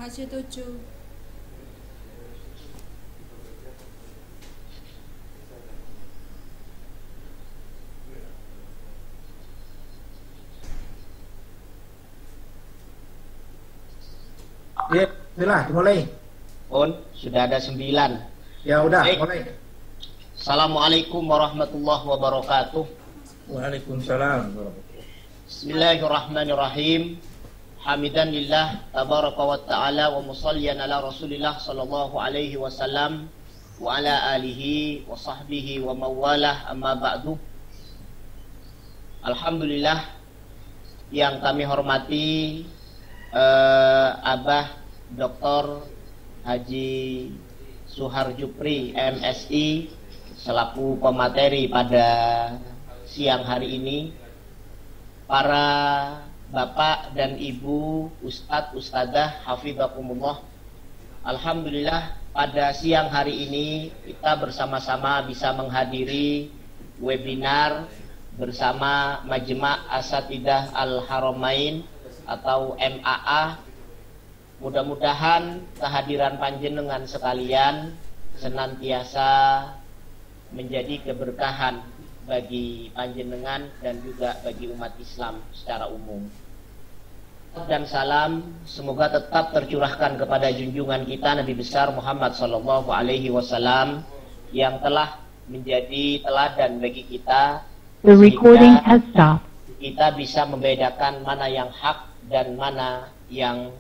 Setuju. Ya, bismillah, dimulai. Sudah ada 9. Ya udah, Baik. mulai. Assalamualaikum warahmatullahi wabarakatuh. Waalaikumsalam. Bismillahirrahmanirrahim. Hamidan lillah tabaraka wa ta'ala wa musalliyan ala rasulillah sallallahu alaihi wasallam wa ala alihi wa sahbihi wa mawalah, amma ba'du. Alhamdulillah, yang kami hormati Abah Dr. Haji Suhar Jupri MSI selaku pemateri pada siang hari ini, para bapak dan ibu, ustadz, ustadzah, hafidhakumullah. Alhamdulillah, pada siang hari ini kita bersama-sama bisa menghadiri webinar bersama Majma' Asatidah Al-Haramain atau MAA. Mudah-mudahan kehadiran panjenengan sekalian senantiasa menjadi keberkahan bagi panjenengan dan juga bagi umat Islam secara umum. Dan salam semoga tetap tercurahkan kepada junjungan kita Nabi besar Muhammad sallallahu alaihi wasallam yang telah menjadi teladan bagi kita. The recording has stopped. Kita bisa membedakan mana yang hak dan mana yang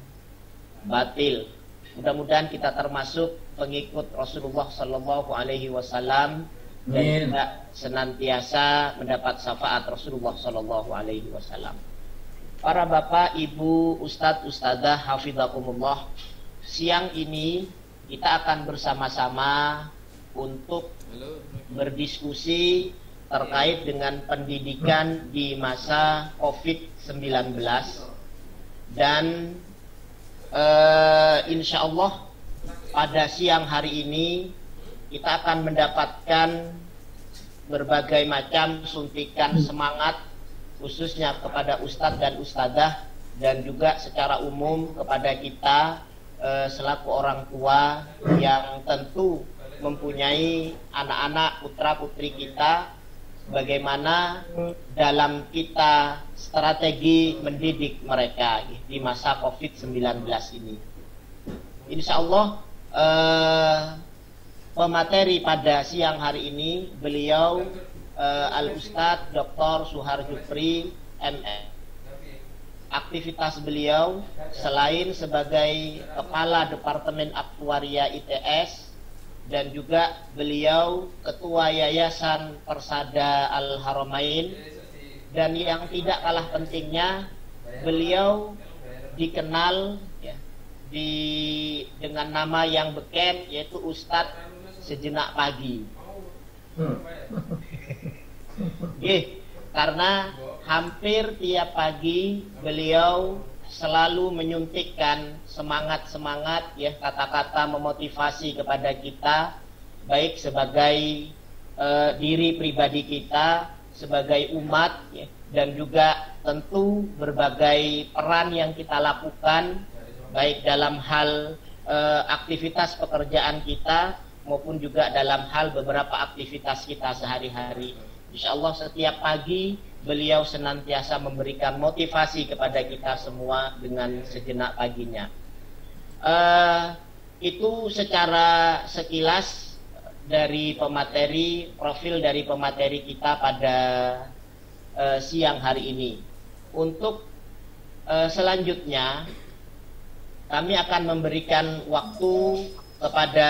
batil. Mudah-mudahan kita termasuk pengikut Rasulullah sallallahu alaihi wasallam dan juga senantiasa mendapat syafaat Rasulullah sallallahu alaihi wasallam. Para bapak, ibu, ustadz, ustadzah, hafidhakumullah, siang ini kita akan bersama-sama untuk berdiskusi terkait dengan pendidikan di masa COVID-19 dan insya Allah pada siang hari ini kita akan mendapatkan berbagai macam suntikan semangat khususnya kepada ustadz dan ustadzah dan juga secara umum kepada kita selaku orang tua yang tentu mempunyai anak-anak putra putri kita, bagaimana dalam kita strategi mendidik mereka di masa COVID-19 ini. Insya Allah pemateri pada siang hari ini beliau Al-Ustadz Dr. Suhar Jupri MS. Aktivitas beliau selain sebagai Kepala Departemen Aktuaria ITS dan juga beliau Ketua Yayasan Persada Al-Haramain, dan yang tidak kalah pentingnya beliau dikenal ya, dengan nama yang beken, yaitu Ustadz Sejenak Pagi. Karena hampir tiap pagi beliau selalu menyuntikkan semangat-semangat ya, kata-kata memotivasi kepada kita, baik sebagai diri pribadi kita, sebagai umat ya, dan juga tentu berbagai peran yang kita lakukan baik dalam hal aktivitas pekerjaan kita maupun juga dalam hal beberapa aktivitas kita sehari-hari. Insya Allah setiap pagi beliau senantiasa memberikan motivasi kepada kita semua dengan sejenak paginya. Itu secara sekilas dari pemateri, profil dari pemateri kita pada siang hari ini. Untuk selanjutnya kami akan memberikan waktu kepada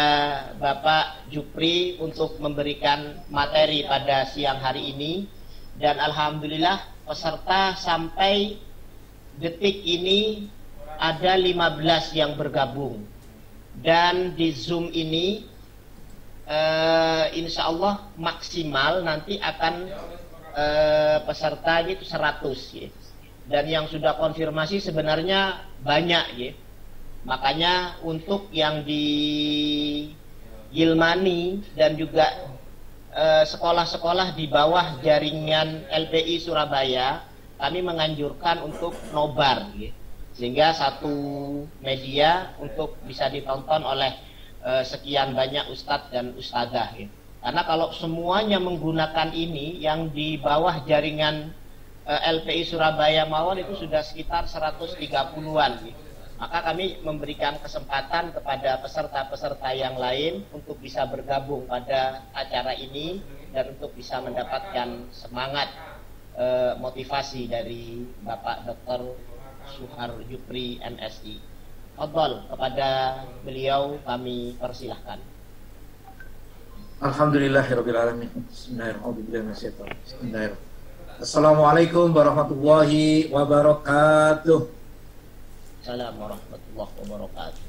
Bapak Jupri untuk memberikan materi pada siang hari ini, dan alhamdulillah peserta sampai detik ini ada 15 yang bergabung, dan di Zoom ini insya Allah maksimal nanti akan pesertanya itu 100 ya. Dan yang sudah konfirmasi sebenarnya banyak ya. Makanya untuk yang di Gilmani dan juga sekolah-sekolah di bawah jaringan LPI Surabaya, kami menganjurkan untuk nobar ya. sehingga satu media untuk bisa ditonton oleh sekian banyak ustadz dan ustadzah gitu. Karena kalau semuanya menggunakan ini, yang di bawah jaringan LPI Surabaya Mawon itu sudah sekitar 130-an gitu. Maka kami memberikan kesempatan kepada peserta-peserta yang lain untuk bisa bergabung pada acara ini dan untuk bisa mendapatkan semangat motivasi dari Bapak Dr. Suhar Jupri MSI. Fadhol, kepada beliau kami persilahkan. Alhamdulillahirabbil alamin. Bismillahirrahmanirrahim. Assalamualaikum warahmatullahi wabarakatuh. Assalamualaikum warahmatullahi wabarakatuh.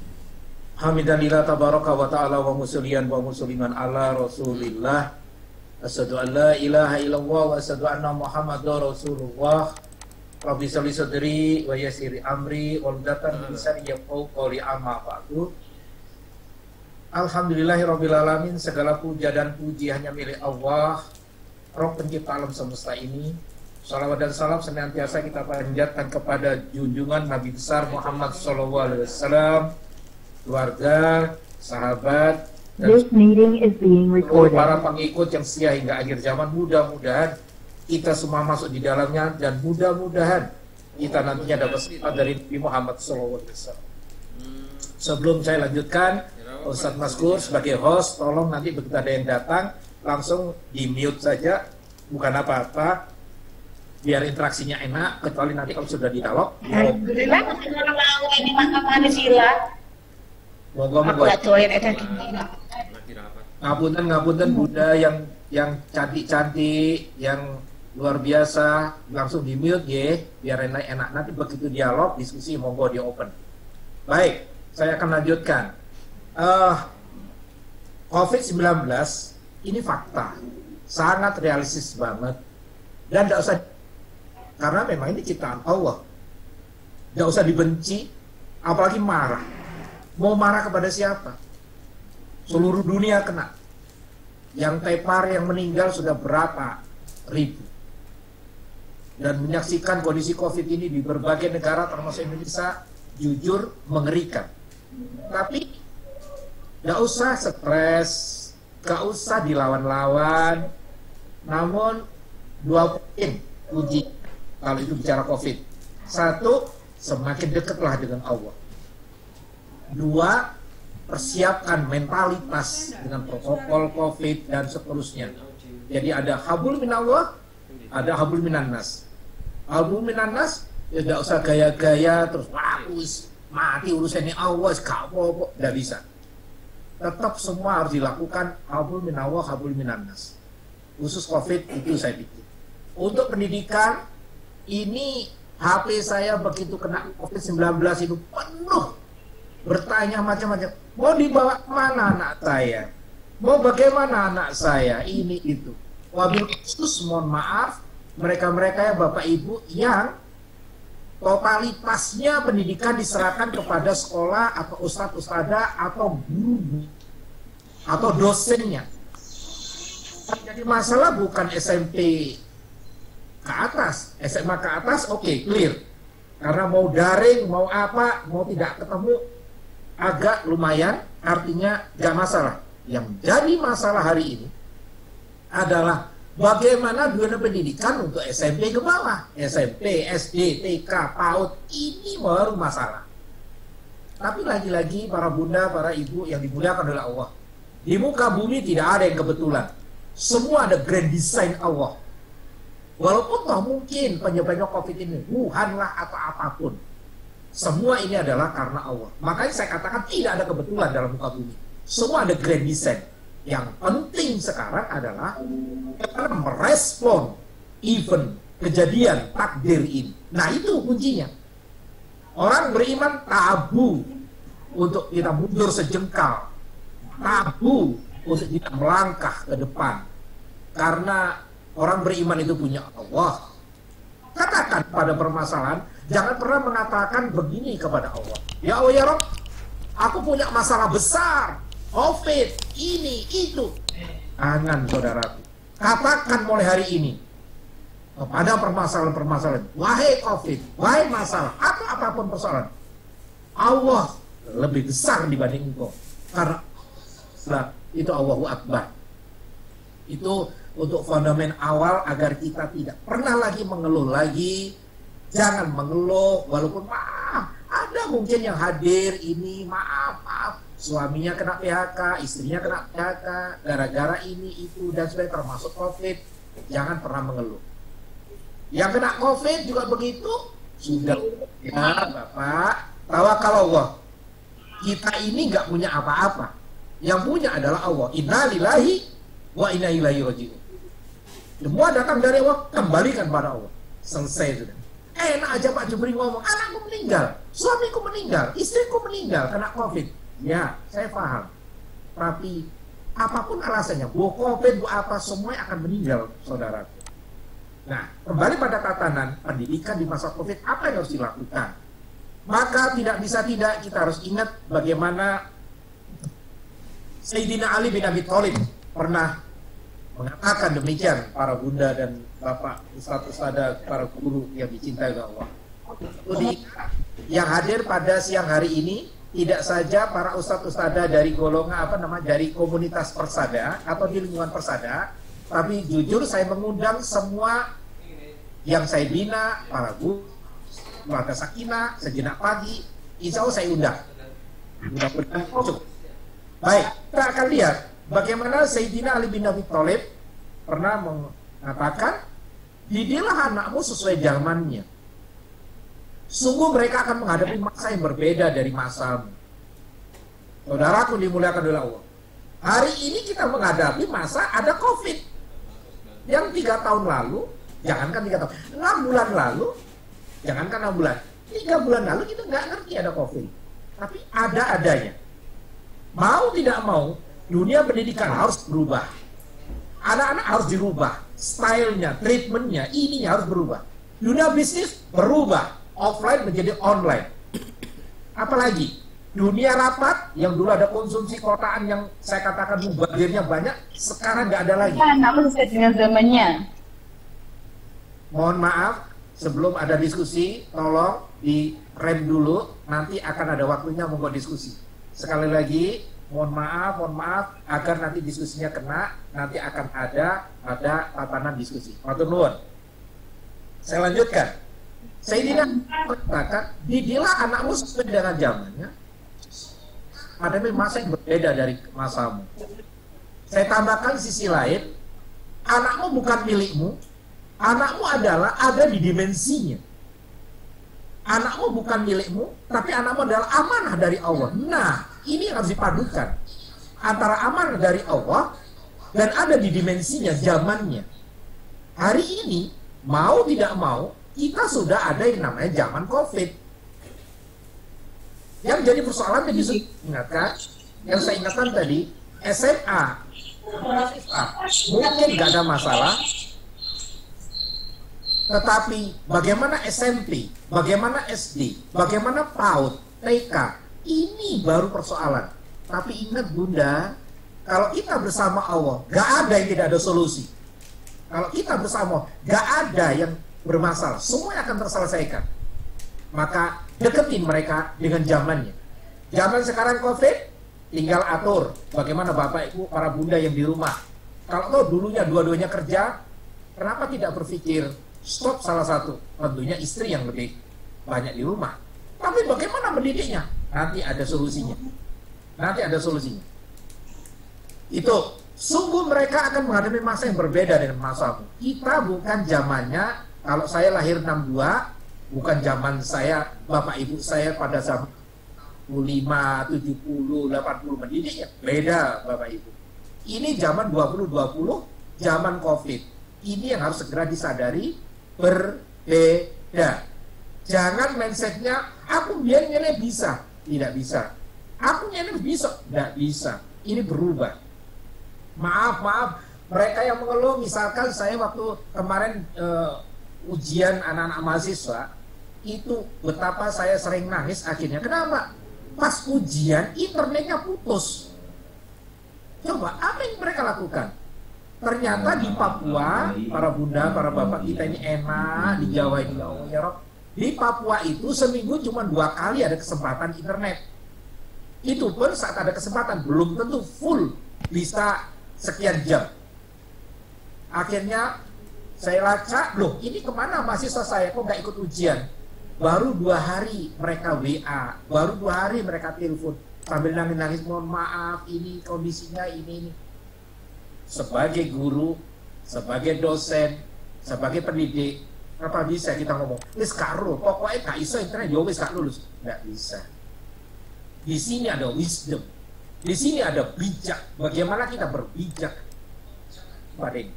Hamidalillah tabaraka wa ta'ala wa musalliyan wa musliman ala Rasulillah. Asyhadu an la ilaha illallah wa asyhadu anna Muhammadar Rasulullah. Rabbi sholli sadri wa yassir amri waldatan lisani yafqahu qawli amma ba'du. Alhamdulillahirabbil alamin, segala puja dan puji hanya milik Allah, Rabb pencipta alam semesta ini. Salawat dan salam senantiasa kita panjatkan kepada junjungan Nabi besar Muhammad SAW, keluarga, sahabat, dan This meeting is being recorded. para pengikut yang setia hingga akhir zaman. Mudah-mudahan kita semua masuk di dalamnya, dan mudah-mudahan kita nantinya dapat sifat dari Nabi Muhammad SAW. Sebelum saya lanjutkan, Ustadz Maskur sebagai host, tolong nanti begitu ada yang datang langsung di mute saja, bukan apa-apa, biar interaksinya enak, kecuali nanti kalau sudah dialog. Alhamdulillah ketemu orang lawa ini makamane sila. Monggo. Join eta gimana? Ngapunten Bunda yang cantik-cantik, yang luar biasa, langsung di mute ya, biar enak. Nanti begitu dialog, diskusi, monggo di open. Baik, saya akan lanjutkan. COVID-19 ini fakta, sangat realistis banget, dan tidak usah, karena memang ini ciptaan Allah. Tidak usah dibenci, apalagi marah. Mau marah kepada siapa? Seluruh dunia kena. Yang tepar, yang meninggal sudah berapa ribu. Dan menyaksikan kondisi COVID ini di berbagai negara termasuk Indonesia, jujur mengerikan. Tapi tidak usah stres, tidak usah dilawan-lawan. Namun 2 poin uji kalau itu bicara COVID. 1, semakin dekatlah dengan Allah. 2, persiapkan mentalitas dengan protokol COVID dan seterusnya. Jadi ada habul minallah, ada habul minannas. Habul minannas ya tidak usah gaya-gaya terus mati urusannya Allah, gak apa-apa, tidak bisa. Tetap semua harus dilakukan habul minallah, habul minannas. Khusus COVID itu saya pikir. Untuk pendidikan, ini HP saya begitu kena COVID-19 itu penuh, bertanya macam-macam. Mau dibawa kemana anak saya? Mau bagaimana anak saya? Ini itu. Wabil khusus mohon maaf, mereka-mereka ya Bapak Ibu yang totalitasnya pendidikan diserahkan kepada sekolah atau ustadz ustadzah atau guru atau dosennya. Jadi masalah bukan SMP ke atas, SMA ke atas, oke, clear. Karena mau daring, mau apa, mau tidak ketemu, agak lumayan, artinya gak masalah. Yang jadi masalah hari ini adalah bagaimana dunia pendidikan untuk SMP ke bawah, SMP, SD, TK, PAUD, ini baru masalah. Tapi lagi-lagi para bunda, para ibu yang dimuliakan oleh Allah, di muka bumi tidak ada yang kebetulan. Semua ada grand design Allah. Walaupun toh mungkin penyebabnya COVID ini Wuhan lah atau apapun, semua ini adalah karena Allah. Makanya saya katakan tidak ada kebetulan dalam muka bumi. Semua ada grand design. Yang penting sekarang adalah kita merespon event, kejadian, takdir ini. Nah itu kuncinya. Orang beriman tabu untuk kita mundur sejengkal, tabu untuk kita melangkah ke depan. Karena orang beriman itu punya Allah. Katakan pada permasalahan, jangan pernah mengatakan begini kepada Allah. Ya Allah ya Rabb, aku punya masalah besar, COVID, ini, itu. Jangan saudaraku. Katakan mulai hari ini, kepada permasalahan-permasalahan. Wahai COVID, wahai masalah, atau apapun persoalan, Allah lebih besar dibanding engkau. Karena itu Allahu Akbar. Itu untuk fundament awal agar kita tidak pernah lagi mengeluh lagi. Jangan mengeluh, walaupun maaf, ada mungkin yang hadir ini, maaf, suaminya kena PHK, istrinya kena PHK, gara-gara ini, itu, dan sebagainya, termasuk COVID. Jangan pernah mengeluh. Yang kena COVID juga begitu, sudah. Ya Bapak, tawakal Allah. Kita ini nggak punya apa-apa. Yang punya adalah Allah. Inna lillahi wa inna ilaihi raji'un. Semua datang dari Allah, kembalikan pada Allah. Selesai sudah. Enak aja Pak Jubri ngomong, anakku meninggal, suamiku meninggal, istriku meninggal kena COVID. Ya, saya paham. Tapi apapun alasannya, bu COVID, bu apa, semuanya akan meninggal, saudara. Nah, kembali pada tatanan pendidikan di masa COVID, apa yang harus dilakukan? Maka tidak bisa tidak, kita harus ingat bagaimana Sayyidina Ali bin Abi Thalib pernah mengatakan demikian, para bunda dan bapak, ustadz-ustadzah, para guru yang dicintai oleh Allah. Yang hadir pada siang hari ini tidak saja para ustadz-ustadzah dari golongan dari komunitas Persada atau di lingkungan Persada, tapi jujur saya mengundang semua yang saya bina, para guru, keluarga Sakinah, sejenak pagi, insya Allah saya undang. Mudah-mudahan cukup. Baik, kita akan lihat bagaimana Sayyidina Ali bin Abi Thalib pernah mengatakan, didilah anakmu sesuai zamannya. Sungguh mereka akan menghadapi masa yang berbeda dari masamu. Saudaraku dimuliakan oleh Allah. Hari ini kita menghadapi masa ada COVID. Yang 3 tahun lalu, jangankan 3 tahun, 6 bulan lalu, jangankan 6 bulan, 3 bulan lalu kita nggak ngerti ada COVID. Tapi ada adanya. Mau tidak mau, dunia pendidikan harus berubah. Anak-anak harus dirubah. Stylenya, treatmentnya, ininya harus berubah. Dunia bisnis berubah. Offline menjadi online. Apalagi, dunia rapat, yang dulu ada konsumsi kotaan yang saya katakan mubazirnya banyak, sekarang nggak ada lagi. Anak sesuai dengan zamannya. Mohon maaf, sebelum ada diskusi, tolong di rem dulu, nanti akan ada waktunya monggo diskusi. Sekali lagi, mohon maaf, agar nanti diskusinya kena, nanti akan ada tatanan diskusi. Matur nuwun. Saya lanjutkan. Sayyidina mengatakan, didilah anakmu sesuai dengan zamannya. Ada masa yang berbeda dari masamu. Saya tambahkan sisi lain, anakmu bukan milikmu, anakmu adalah ada di dimensinya. Anakmu bukan milikmu, tapi anakmu adalah amanah dari Allah. Nah, ini harus dipadukan antara amanah dari Allah dan ada di dimensinya, zamannya. Hari ini, mau tidak mau, kita sudah ada yang namanya zaman COVID. Yang jadi persoalan tadi saya ingatkan, yang saya ingatkan tadi, SMA, mungkin nggak ada masalah, tetapi bagaimana SMP, bagaimana SD, bagaimana PAUD, TK, ini baru persoalan. Tapi ingat Bunda, kalau kita bersama Allah, gak ada yang tidak ada solusi. Kalau kita bersama, gak ada yang bermasalah, semua akan terselesaikan. Maka deketin mereka dengan zamannya. Zaman sekarang COVID, tinggal atur bagaimana Bapak Ibu, para Bunda yang di rumah. Kalau dulunya dua-duanya kerja, kenapa tidak berpikir stop salah satu? Tentunya istri yang lebih banyak di rumah. Tapi bagaimana mendidiknya? Nanti ada solusinya. Itu, sungguh mereka akan menghadapi masa yang berbeda dengan masamu. Kita bukan zamannya, kalau saya lahir 62, bukan zaman saya, Bapak Ibu saya pada zaman 65, 70, 80 mendidiknya. Beda Bapak Ibu. Ini zaman 2020, zaman COVID. Ini yang harus segera disadari, berbeda. Jangan mindsetnya, aku biar nilai bisa. Tidak bisa. Aku nilai bisa. Tidak bisa. Ini berubah. Maaf, mereka yang mengeluh, misalkan saya waktu kemarin ujian anak-anak mahasiswa, itu betapa saya sering nangis akhirnya. Kenapa? Pas ujian, internetnya putus. Coba, apa yang mereka lakukan? Ternyata di Papua, para bunda, para bapak kita ini enak, di Jawa ini, ya Allah ya Rob. Di Papua itu seminggu cuma 2 kali ada kesempatan internet. Itu pun saat ada kesempatan, belum tentu full bisa sekian jam. Akhirnya saya lacak, loh ini kemana mahasiswa saya kok nggak ikut ujian? Baru 2 hari mereka WA, baru 2 hari mereka telepon sambil nangis-nangis, mohon maaf ini kondisinya ini. Sebagai guru, sebagai dosen, sebagai pendidik, apa bisa kita ngomong? Wis karo, pokoknya gak iso internet, ya wis gak lulus. Nggak bisa. Di sini ada wisdom, di sini ada bijak. Bagaimana kita berbijak?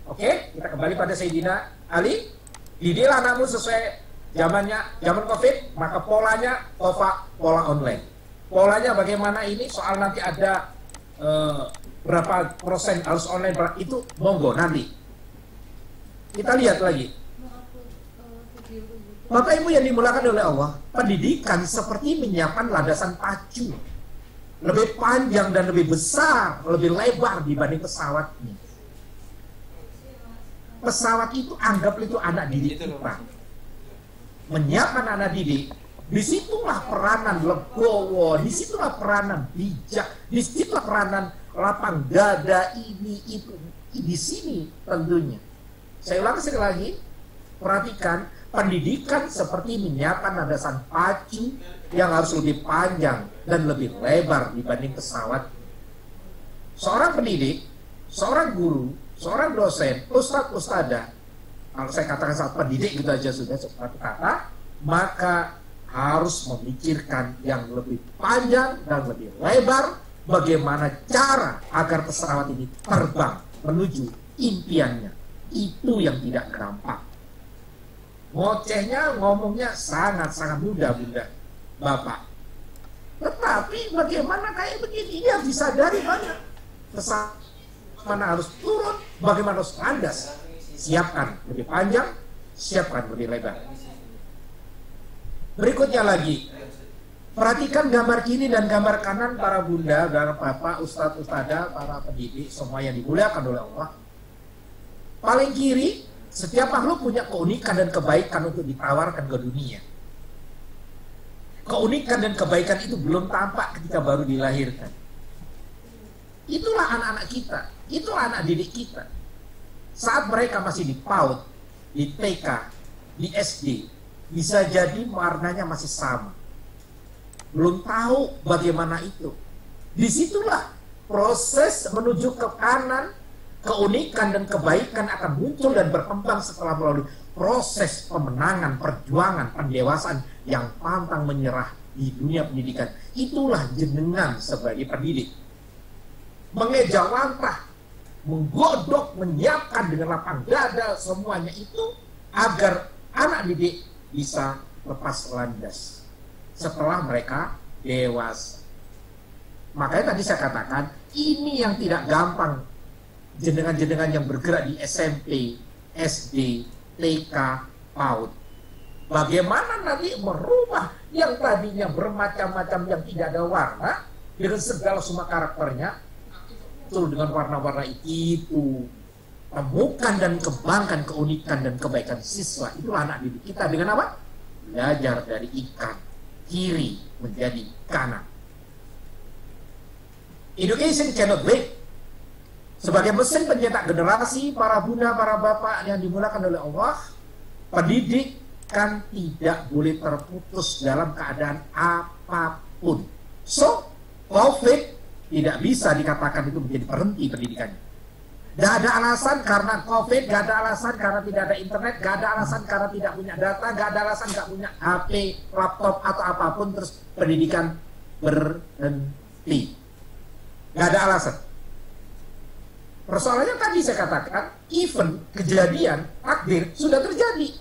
Oke, kita kembali pada Sayyidina Ali. Didiklah anakmu sesuai zaman COVID, maka polanya pola online. Polanya bagaimana ini? Soal nanti ada berapa persen harus online, itu monggo nanti kita lihat lagi. Bapak Ibu yang dimulakan oleh Allah, pendidikan seperti menyiapkan landasan pacu, lebih panjang dan lebih besar, lebih lebar dibanding pesawatnya. Pesawat itu anggap itu anak didik kita. Menyiapkan anak didik, disitulah peranan legowo, disitulah peranan bijak, disitulah peranan lapang dada, ini itu di sini tentunya. Saya ulang sekali lagi, perhatikan, pendidikan seperti menyiapkan landasan pacu yang harus lebih panjang dan lebih lebar dibanding pesawat. Seorang pendidik, seorang guru, seorang dosen, ustadz, ustadzah, kalau saya katakan saat pendidik gitu aja sudah satu kata, maka harus memikirkan yang lebih panjang dan lebih lebar, bagaimana cara agar pesawat ini terbang menuju impiannya. Itu yang tidak gampang. Ngocehnya, ngomongnya sangat-sangat mudah, bunda, bapak. Tetapi bagaimana kayak begini, ini harus disadari banget. Pesawat mana harus turun, bagaimana harus landas. Siapkan lebih panjang, siapkan lebih lebar. Berikutnya lagi, perhatikan gambar kiri dan gambar kanan para bunda, para bapak, ustadz, ustadzah, para pendidik, semua yang dimuliakan oleh Allah. Paling kiri, setiap makhluk punya keunikan dan kebaikan untuk ditawarkan ke dunia. Keunikan dan kebaikan itu belum tampak ketika baru dilahirkan. Itulah anak-anak kita, itulah anak didik kita. Saat mereka masih di PAUD, di TK, di SD, bisa jadi warnanya masih sama. Belum tahu bagaimana itu. Disitulah proses menuju ke kanan, keunikan dan kebaikan akan muncul dan berkembang setelah melalui proses pemenangan, perjuangan, pendewasaan yang pantang menyerah di dunia pendidikan. Itulah jenengan sebagai pendidik. Mengejawantah, menggodok, menyiapkan dengan lapang dada semuanya itu agar anak didik bisa lepas landas setelah mereka dewasa. Makanya tadi saya katakan, ini yang tidak gampang. Jenengan-jenengan yang bergerak di SMP, SD, TK, PAUD. Bagaimana nanti merubah yang tadinya bermacam-macam yang tidak ada warna dengan segala semua karakternya betul dengan warna-warna itu. Temukan dan kembangkan keunikan dan kebaikan siswa. Itulah anak didik kita dengan apa? Belajar dari ikan kiri menjadi kanan. Education cannot wait. Sebagai mesin pencetak generasi, para bunda, para bapak yang dimulakan oleh Allah, pendidikan tidak boleh terputus dalam keadaan apapun. So, COVID tidak bisa dikatakan itu menjadi berhenti pendidikannya. Gak ada alasan karena COVID, gak ada alasan karena tidak ada internet, gak ada alasan karena tidak punya data, gak ada alasan gak punya HP, laptop atau apapun terus pendidikan berhenti. Gak ada alasan. Persoalannya tadi saya katakan, event, kejadian, takdir sudah terjadi.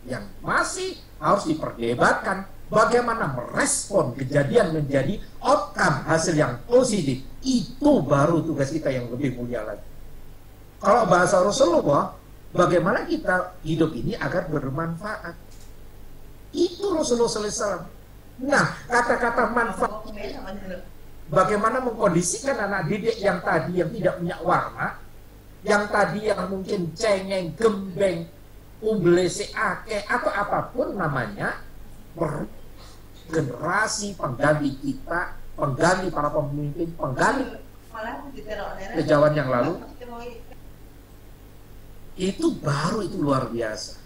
Yang masih harus diperdebatkan bagaimana merespon kejadian menjadi outcome, hasil yang positif. Itu baru tugas kita yang lebih mulia lagi. Kalau bahasa Rasulullah, bagaimana kita hidup ini agar bermanfaat. Itu Rasulullah SAW. Nah, kata-kata manfaat bagaimana mengkondisikan anak didik yang tadi yang tidak punya warna, yang tadi yang mungkin cengeng, gembeng, umblese ake atau apapun namanya, generasi pengganti kita, pengganti para pemimpin, pengganti kejawan yang lalu, itu baru itu luar biasa.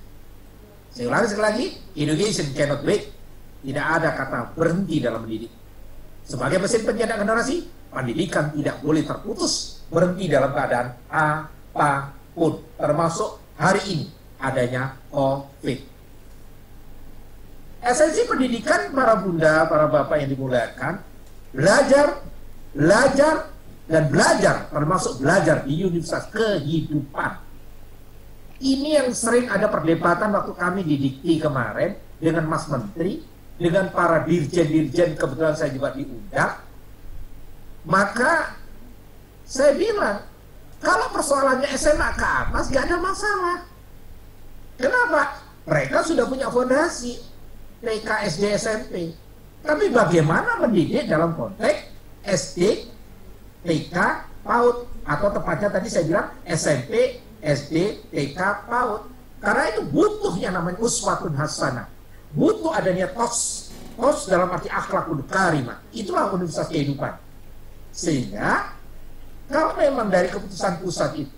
Saya ulangi sekali lagi, education cannot wait. Tidak ada kata berhenti dalam mendidik. Sebagai mesin pencetak generasi, pendidikan tidak boleh terputus, berhenti dalam keadaan apapun, termasuk hari ini adanya COVID. Esensi pendidikan para bunda, para bapak yang dimuliakan, belajar, dan belajar, termasuk belajar di universitas kehidupan. Ini yang sering ada perdebatan waktu kami di Dikti kemarin dengan Mas Menteri, dengan para dirjen-dirjen, kebetulan saya juga diundang. Maka saya bilang, kalau persoalannya SMA ke atas gak ada masalah. Kenapa? Mereka sudah punya fondasi TK, SD, SMP. Tapi bagaimana mendidik dalam konteks SD, TK, PAUD, atau tepatnya tadi saya bilang SMP, SD, TK, PAUD. Karena itu butuh yang namanya uswatun hasanah. Butuh adanya tos dalam arti akhlakul karimah. Itulah universitas kehidupan. Sehingga kalau memang dari keputusan pusat itu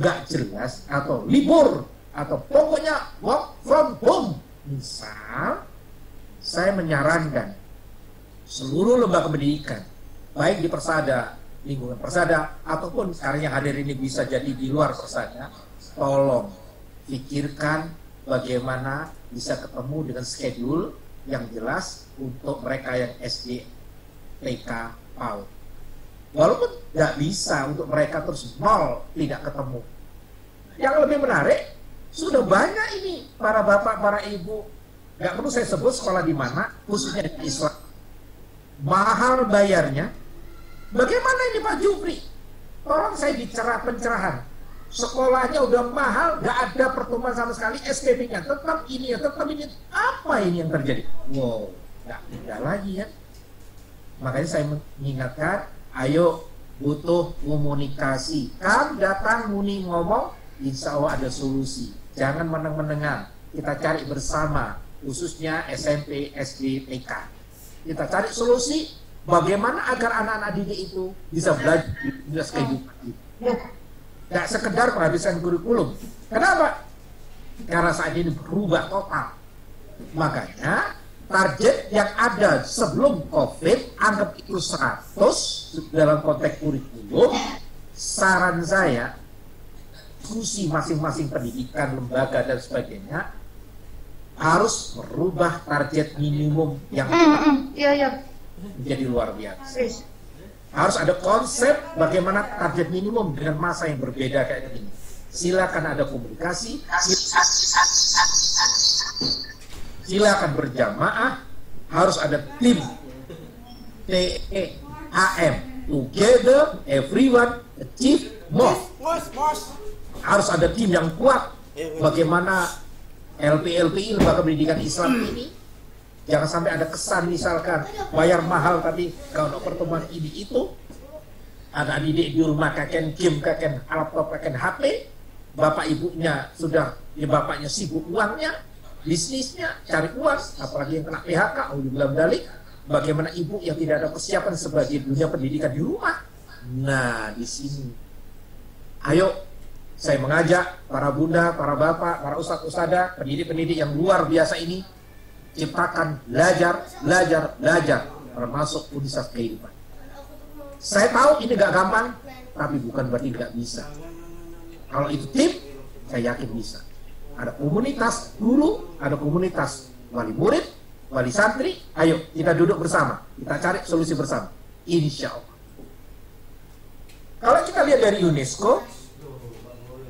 gak jelas atau libur atau pokoknya work from home, misal, saya menyarankan seluruh lembaga pendidikan, baik di Persada, lingkungan Persada, ataupun sekarang yang hadir ini bisa jadi di luar Persada, tolong pikirkan bagaimana bisa ketemu dengan schedule yang jelas untuk mereka yang SD, TK, PAUD. Walaupun nggak bisa untuk mereka terus nol tidak ketemu. Yang lebih menarik, sudah banyak ini para bapak, para ibu, nggak perlu saya sebut sekolah di mana, khususnya di Islam, mahal bayarnya. Bagaimana ini Pak Jupri? Tolong saya bicara pencerahan. Sekolahnya udah mahal, nggak ada pertemuan sama sekali, SPP-nya tetap ini, tetap ini. Apa ini yang terjadi? Wow, nggak tidak lagi ya. Makanya saya mengingatkan, ayo butuh komunikasi. Kamu datang muni ngomong, insya Allah ada solusi. Jangan meneng-menengan. Kita cari bersama, khususnya SMP, SD, TK. Kita cari solusi. Bagaimana agar anak-anak didik itu bisa belajar di universitas kehidupan itu. Tidak sekedar penghabisan kurikulum. Kenapa? Karena saat ini berubah total. Makanya target yang ada sebelum COVID, anggap itu 100 dalam konteks kurikulum. Saran saya, diskusi masing-masing pendidikan, lembaga, dan sebagainya, harus merubah target minimum yang menjadi luar biasa. Harus ada konsep bagaimana target minimum dengan masa yang berbeda kayak gini. Silakan ada komunikasi, silakan berjamaah, harus ada tim TEAM, together everyone achieve more. Harus ada tim yang kuat. Bagaimana LPI, lembaga pendidikan Islam ini, jangan sampai ada kesan misalkan bayar mahal tapi kalau pertemuan ini itu, anak didik di rumah kakek game, kakek laptop, kakek HP, bapak ibunya sudah, ya bapaknya sibuk uangnya, bisnisnya, cari uang, apalagi yang kena PHK, bilang dalik, bagaimana ibu yang tidak ada persiapan sebagai dunia pendidikan di rumah. Nah, di sini, ayo saya mengajak para bunda, para bapak, para ustadz-ustadzah, pendidik-pendidik yang luar biasa ini, ciptakan belajar, termasuk universitas kehidupan. Saya tahu ini gak gampang, tapi bukan berarti gak bisa. Kalau itu tim, saya yakin bisa. Ada komunitas guru, ada komunitas wali murid, wali santri, ayo kita duduk bersama, kita cari solusi bersama. Insya Allah. Kalau kita lihat dari UNESCO,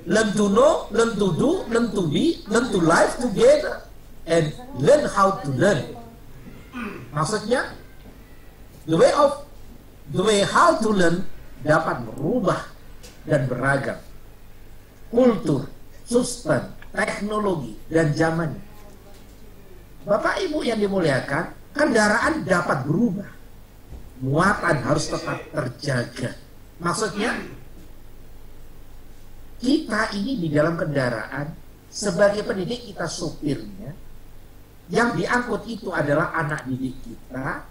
learn to know, learn to do, learn to be, learn to live together, and learn how to learn. Maksudnya, the way how to learn dapat berubah dan beragam. Kultur, sustain, teknologi, dan zaman. Bapak Ibu yang dimuliakan, kendaraan dapat berubah. Muatan harus tetap terjaga. Maksudnya, kita ini di dalam kendaraan, sebagai pendidik kita sopirnya, yang diangkut itu adalah anak didik kita.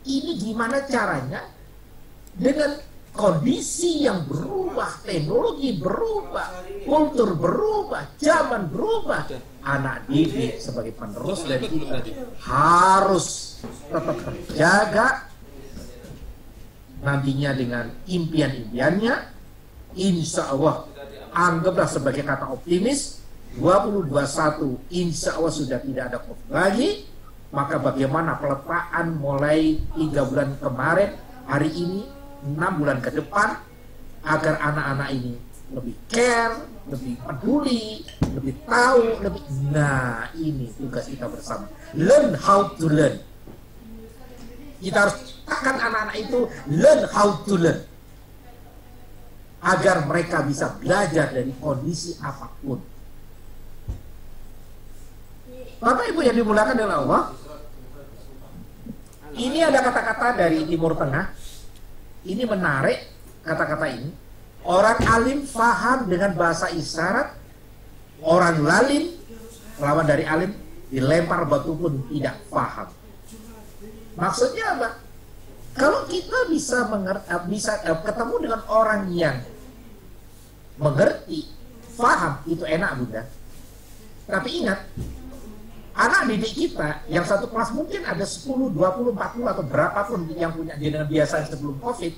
Ini gimana caranya dengan kondisi yang berubah, teknologi berubah, kultur berubah, zaman berubah, anak didik sebagai penerus dari kita harus tetap terjaga nantinya dengan impian-impiannya. Insya Allah, anggaplah sebagai kata optimis, 2021 insya Allah sudah tidak ada COVID lagi. Maka bagaimana pelepaan mulai 3 bulan kemarin, hari ini, 6 bulan ke depan, agar anak-anak ini lebih care, lebih peduli, lebih tahu, lebih... Nah, ini tugas kita bersama. Learn how to learn. Kita harus ciptakan anak-anak itu learn how to learn, agar mereka bisa belajar dari kondisi apapun. Bapak Ibu yang dimuliakan oleh Allah, ini ada kata-kata dari Timur Tengah. Ini menarik kata-kata ini. Orang alim faham dengan bahasa isyarat. Orang lalim, lawan dari alim, dilempar batu pun tidak faham. Maksudnya apa? Kalau kita bisa ketemu dengan orang yang mengerti, faham, itu enak Bunda. Tapi ingat, anak didik kita yang satu kelas mungkin ada 10, 20, 40 atau berapapun yang punya dengan biasa sebelum COVID,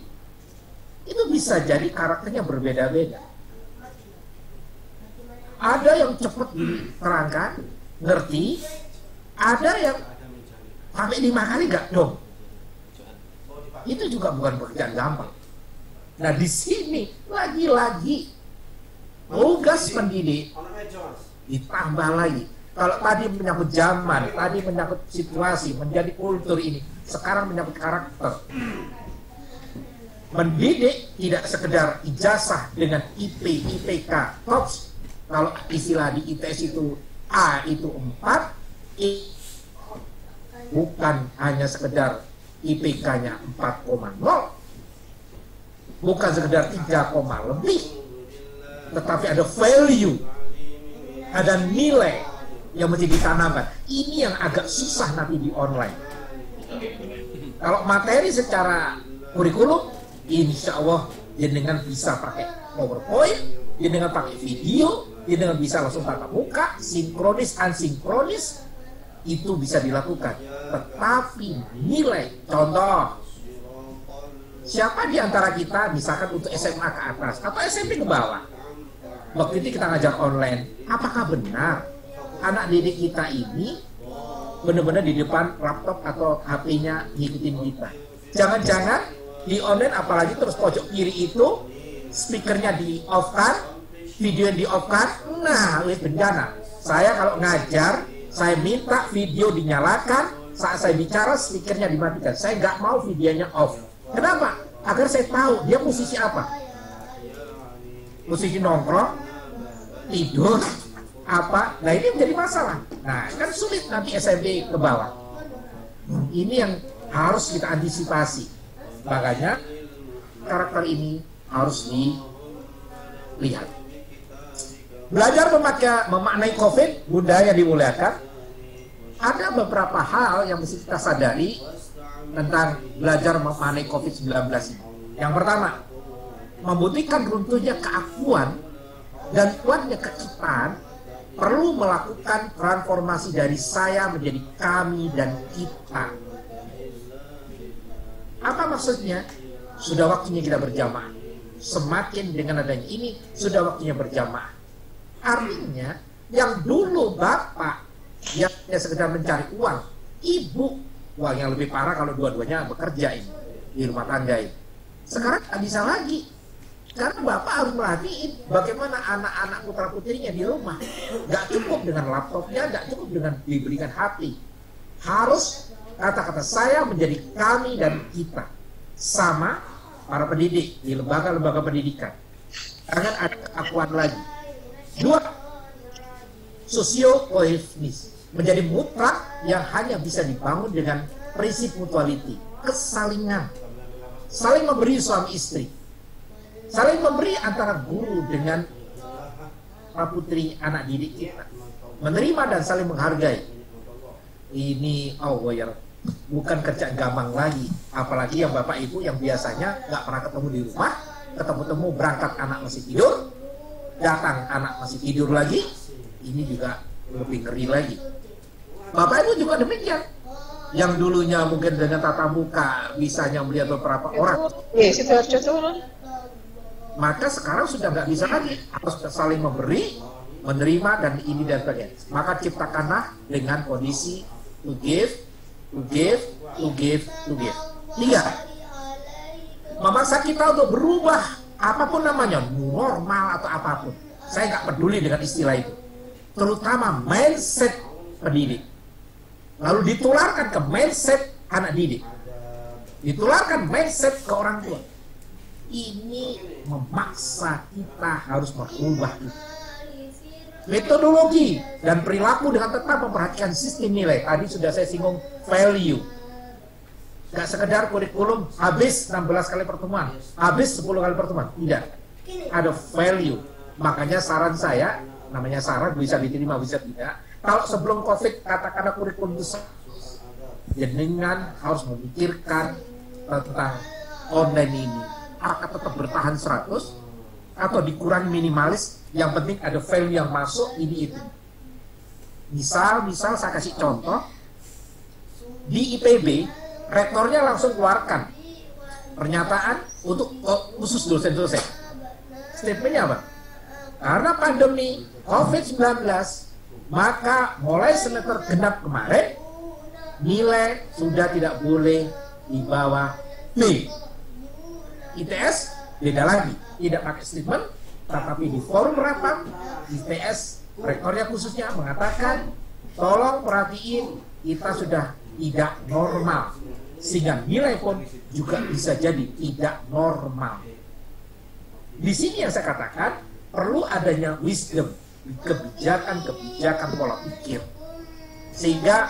itu bisa jadi karakternya berbeda-beda. Ada yang cepat diterangkan, ngerti, ada yang sampai 5 kali nggak dong. Itu juga bukan pekerjaan gampang. Nah di sini lagi-lagi tugas pendidik ditambah lagi. Kalau tadi menyangkut zaman, tadi menyangkut situasi, menjadi kultur ini, sekarang menyangkut karakter. Mendidik tidak sekedar ijazah dengan IP, IPK, TOPS. Kalau istilah di ITS itu A itu 4, bukan hanya sekedar IPK-nya 4,0, bukan sekedar 3, lebih, tetapi ada value, ada nilai yang mesti ditanamkan. Ini yang agak susah nanti di online. Kalau materi secara kurikulum, insya Allah jenengan bisa pakai PowerPoint, jenengan pakai video, jenengan bisa langsung tatap muka, sinkronis, asinkronis, itu bisa dilakukan. Tetapi nilai, contoh, siapa di antara kita misalkan untuk SMA ke atas atau SMP ke bawah, waktu itu kita ngajar online, apakah benar anak didik kita ini benar-benar di depan laptop atau HP-nya ngikutin kita? Jangan-jangan di online, apalagi terus pojok kiri itu speakernya di off-kan, video di off-kan. Nah, wis bencana. Saya kalau ngajar, saya minta video dinyalakan, saat saya bicara speakernya dimatikan. Saya nggak mau videonya off. Kenapa? Agar saya tahu dia posisi apa. Posisi nongkrong, tidur, apa. Nah ini menjadi masalah. Nah kan sulit nanti SMP ke bawah. Ini yang harus kita antisipasi. Makanya karakter ini harus dilihat. Belajar memaknai COVID, Bunda yang dimuliakan, ada beberapa hal yang mesti kita sadari tentang belajar memaknai COVID-19 ini. Yang pertama, membuktikan runtuhnya keakuan dan kuatnya kekitaan, perlu melakukan transformasi dari saya menjadi kami dan kita. Apa maksudnya? Sudah waktunya kita berjamaah. Semakin dengan adanya ini, sudah waktunya berjamaah. Artinya, yang dulu bapak yang hanya sekedar mencari uang, ibu, wah yang lebih parah kalau dua-duanya bekerja ini di rumah tangga ini. Sekarang tak bisa lagi, karena bapak harus merhatiin bagaimana anak-anak putra putrinya di rumah. Gak cukup dengan laptopnya, gak cukup dengan diberikan HP. Harus kata-kata saya menjadi kami dan kita. Sama para pendidik di lembaga-lembaga pendidikan. Jangan ada keakuan lagi. 2, sosiokohesionis, menjadi mutlak yang hanya bisa dibangun dengan prinsip mutuality, kesalingan, saling memberi suami istri, saling memberi antara guru dengan putra putri anak didik kita, menerima dan saling menghargai. Ini Allah ya, bukan kerjaan gampang lagi. Apalagi yang bapak ibu yang biasanya nggak pernah ketemu di rumah, ketemu berangkat anak masih tidur, datang anak masih tidur lagi. Ini juga lebih ngeri lagi. Bapak ibu juga demikian. Yang dulunya mungkin dengan tatap muka bisanya melihat beberapa orang, maka sekarang sudah nggak bisa lagi, harus saling memberi, menerima, dan ini dan sebagainya. Maka ciptakanlah dengan kondisi to give, to give, to give, to give. 3. Memaksa kita untuk berubah, apapun namanya, normal atau apapun. Saya nggak peduli dengan istilah itu. Terutama mindset pendidik. Lalu ditularkan ke mindset anak didik. Ditularkan mindset ke orang tua. Ini memaksa kita harus merubah itu. Metodologi dan perilaku dengan tetap memperhatikan sistem nilai. Tadi sudah saya singgung value. Gak sekedar kurikulum habis 16 kali pertemuan, habis 10 kali pertemuan. Tidak. Ada value. Makanya saran saya, namanya saran, bisa diterima, bisa tidak. Kalau sebelum COVID katakanlah kurikulum itu, jenengan harus memikirkan tentang online ini. Apakah tetap bertahan 100 atau dikurangi minimalis, yang penting ada value yang masuk, ini itu. Misal saya kasih contoh, di IPB rektornya langsung keluarkan pernyataan untuk khusus dosen-dosen. Statementnya apa? Karena pandemi COVID-19, maka mulai semester genap kemarin nilai sudah tidak boleh di bawah B. ITS beda lagi, tidak pakai statement, tetapi di forum rapat ITS rektornya khususnya mengatakan tolong perhatiin, kita sudah tidak normal, sehingga nilai pun juga bisa jadi tidak normal. Di sini yang saya katakan perlu adanya wisdom, kebijakan pola pikir, sehingga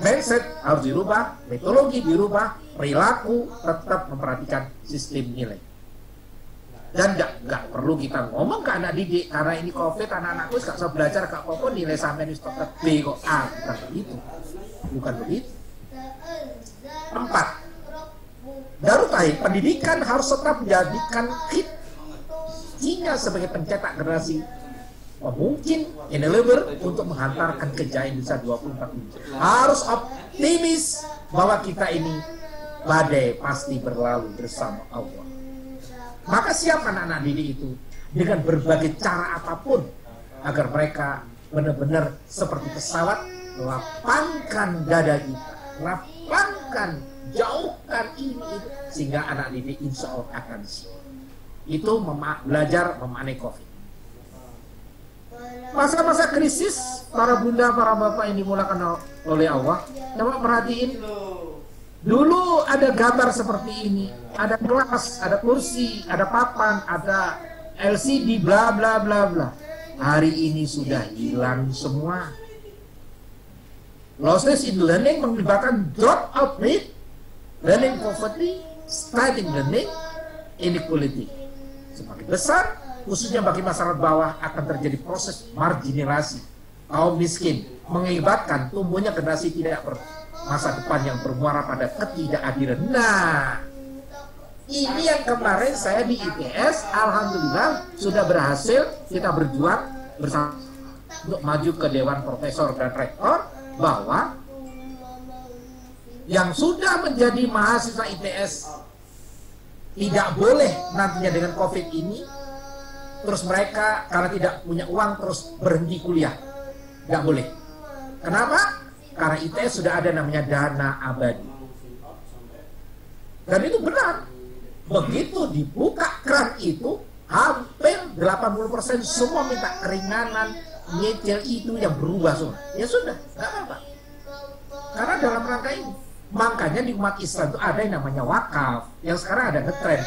mindset harus dirubah, metodologi dirubah, perilaku tetap memperhatikan sistem nilai. Dan nggak perlu kita ngomong ke anak didik, karena ini COVID, anak-anakku nggak bisa belajar, gak apa-apa nilai sampai ini tetap B kok A. Bukan begitu. Bukan begitu. 4. Darul Tahir, pendidikan harus tetap menjadikan kita sebagai pencetak generasi mungkin enabler untuk menghantarkan kejayaan Indonesia 24 harus optimis bahwa kita ini badai pasti berlalu bersama Allah. Maka siap anak-anak didik itu dengan berbagai cara apapun agar mereka benar-benar seperti pesawat, lapangkan dada kita, lapangkan, jauhkan ini itu, sehingga anak didik insya Allah akan siap. Itu belajar memaknai COVID. Masa-masa krisis, para bunda, para bapak yang dimulakan oleh Allah, coba perhatiin. Dulu ada gambar seperti ini, ada kelas, ada kursi, ada papan, ada LCD, bla bla bla bla. Hari ini sudah hilang semua. Losses in learning mengakibatkan drop out rate, learning poverty, studying learning, inequality. Semakin besar, khususnya bagi masyarakat bawah, akan terjadi proses marginalisasi kaum miskin, mengakibatkan tumbuhnya generasi tidak masa depan yang bermuara pada ketidakadilan. Nah, ini yang kemarin saya di ITS, alhamdulillah sudah berhasil kita berjuang bersama untuk maju ke Dewan Profesor dan Rektor, bahwa yang sudah menjadi mahasiswa ITS tidak boleh nantinya dengan COVID ini terus mereka karena tidak punya uang terus berhenti kuliah. Nggak boleh. Kenapa? Karena ITS sudah ada namanya dana abadi. Dan itu benar. Begitu dibuka keran itu, hampir 80% semua minta keringanan, nyicil itu yang berubah semua. Ya sudah, nggak apa-apa. Karena dalam rangka ini. Makanya di umat Islam itu ada yang namanya wakaf, yang sekarang ada ngetren.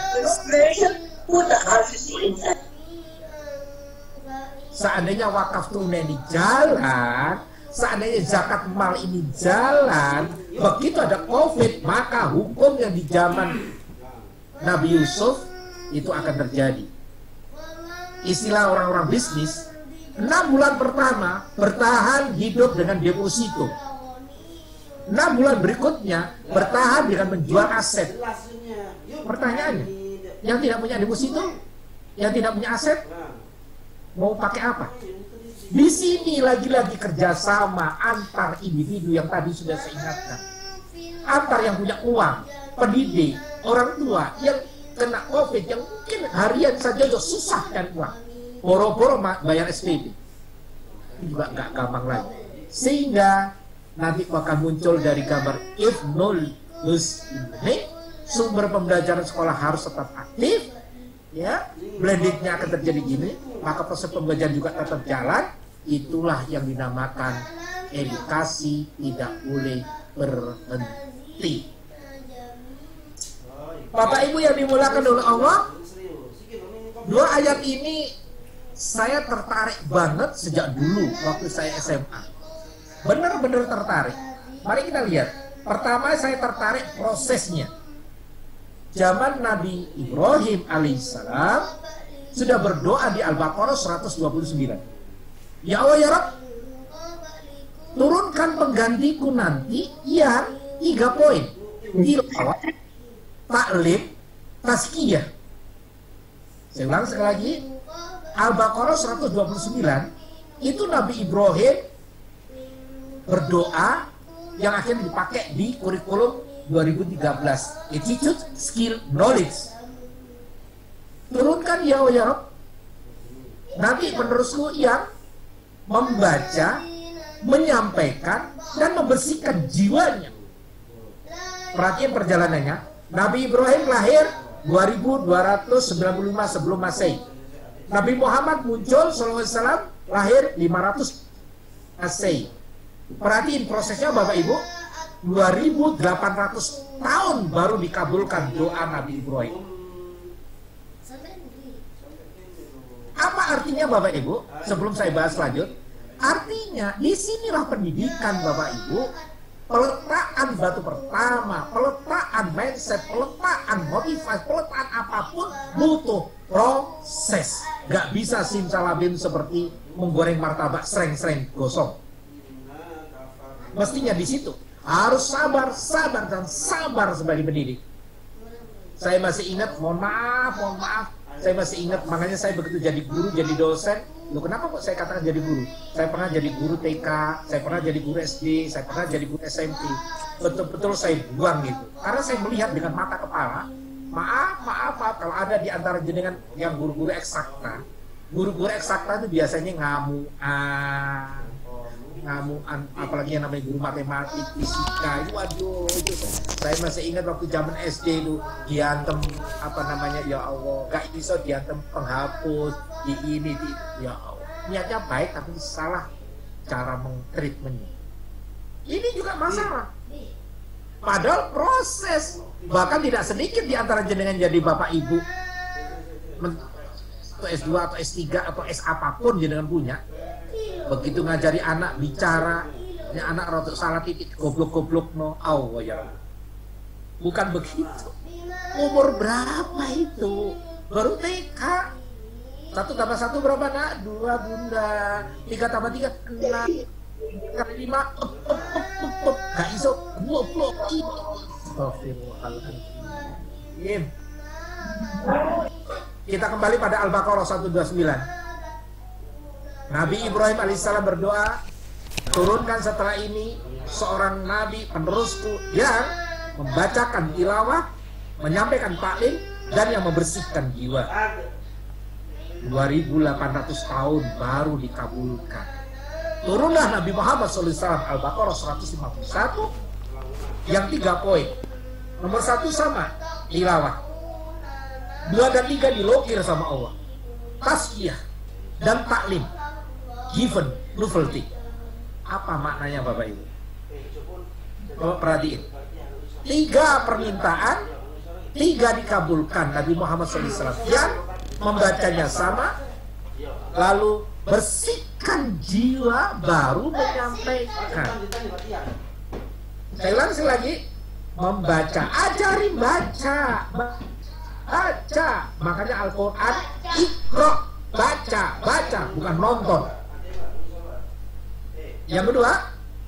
Seandainya wakaf tunai ini jalan, seandainya zakat mal ini jalan, begitu ada COVID, maka hukum yang di zaman Nabi Yusuf itu akan terjadi. Istilah orang-orang bisnis, 6 bulan pertama bertahan hidup dengan deposito. 6 bulan berikutnya bertahan dengan menjual aset. Pertanyaannya, yang tidak punya deposito, yang tidak punya aset, mau pakai apa? Di sini lagi-lagi kerjasama antar individu yang tadi sudah saya ingatkan. Antar yang punya uang, pendidik, orang tua yang kena COVID, yang mungkin harian saja sudah susah cari uang. Boro-boro bayar SPP. Ini juga nggak gampang lagi. Sehingga nanti akan muncul dari gambar if nol ini, sumber pembelajaran sekolah harus tetap aktif, ya, blendingnya akan terjadi gini, maka proses pembelajaran juga tetap jalan. Itulah yang dinamakan edukasi tidak boleh berhenti. Bapak Ibu yang dimulakan oleh Allah, 2 ayat ini saya tertarik banget sejak dulu waktu saya SMA. Benar-benar tertarik. Mari kita lihat. Pertama saya tertarik prosesnya. Zaman Nabi Ibrahim alaihissalam sudah berdoa di Al-Baqarah 129. Ya Allah ya Rabb, turunkan penggantiku nanti yang 3 poin. Tilawah, taklim, tazkiyah. Saya ulang sekali lagi. Al-Baqarah 129 itu Nabi Ibrahim berdoa yang akhirnya dipakai di kurikulum 2013, Attitude, Skill, Knowledge. Turunkan ya Allah ya Rabb, nanti penerusku yang membaca, menyampaikan, dan membersihkan jiwanya. Perhatian perjalanannya. Nabi Ibrahim lahir 2295 sebelum Masehi. Nabi Muhammad muncul SAW lahir 500 Masehi. Perhatiin prosesnya Bapak Ibu, 2800 tahun baru dikabulkan doa Nabi Ibrahim. Apa artinya Bapak Ibu? Sebelum saya bahas lanjut, artinya disinilah pendidikan Bapak Ibu, peletakan batu pertama, peletakan mindset, peletakan motivasi, peletakan apapun butuh proses. Gak bisa simsalabim seperti menggoreng martabak sreng-sreng gosong. Mestinya di situ harus sabar, sabar dan sabar sebagai pendidik. Saya masih ingat, mohon maaf. Saya masih ingat, makanya saya begitu jadi guru, jadi dosen. Loh kenapa kok saya katakan jadi guru? Saya pernah jadi guru TK, saya pernah jadi guru SD, saya pernah jadi guru SMP. Betul-betul saya buang gitu. Karena saya melihat dengan mata kepala, maaf, kalau ada di antara jenengan yang guru-guru eksakta. Guru-guru eksakta itu biasanya ngamuan, apalagi yang namanya guru matematik, fisika, itu waduh, itu saya masih ingat waktu zaman SD itu diantem ya Allah, gak bisa diantem penghapus di ini ya Allah, niatnya baik tapi salah cara mengtreatmentnya. Ini juga masalah, padahal proses, bahkan tidak sedikit di antara jenengan jadi bapak ibu atau S2 atau S3 atau S apapun jenengan punya. Begitu ngajari anak bicara, ya anak rotok salah titik, goblok no, Allah ya. Bukan begitu. Umur berapa itu? Baru TK. 1 tambah 1 berapa nak? 2 bunda. 3 tambah 3 6. 5 gak iso goblok. Astagfirullahaladzim. Kita kembali pada Al-Baqarah 129. Nabi Ibrahim alaihissalam berdoa, turunkan setelah ini seorang nabi penerusku yang membacakan tilawah, menyampaikan taklim, dan yang membersihkan jiwa. 2800 tahun baru dikabulkan. Turunlah Nabi Muhammad SAW, Al-Baqarah 151, yang 3 poin. Nomor 1 sama, tilawah. 2 dan 3 dilokir sama Allah, tazkiyah dan taklim. Given novelty. Apa maknanya Bapak Ibu? Bapak perhatiin. 3 permintaan, 3 dikabulkan Nabi Muhammad SAW. Yang membacanya sama, lalu bersihkan jiwa baru menyampaikan. Saya ulang sekali lagi, membaca, ajari baca. Makanya Al-Quran, Iqra, baca, bukan nonton. Yang kedua,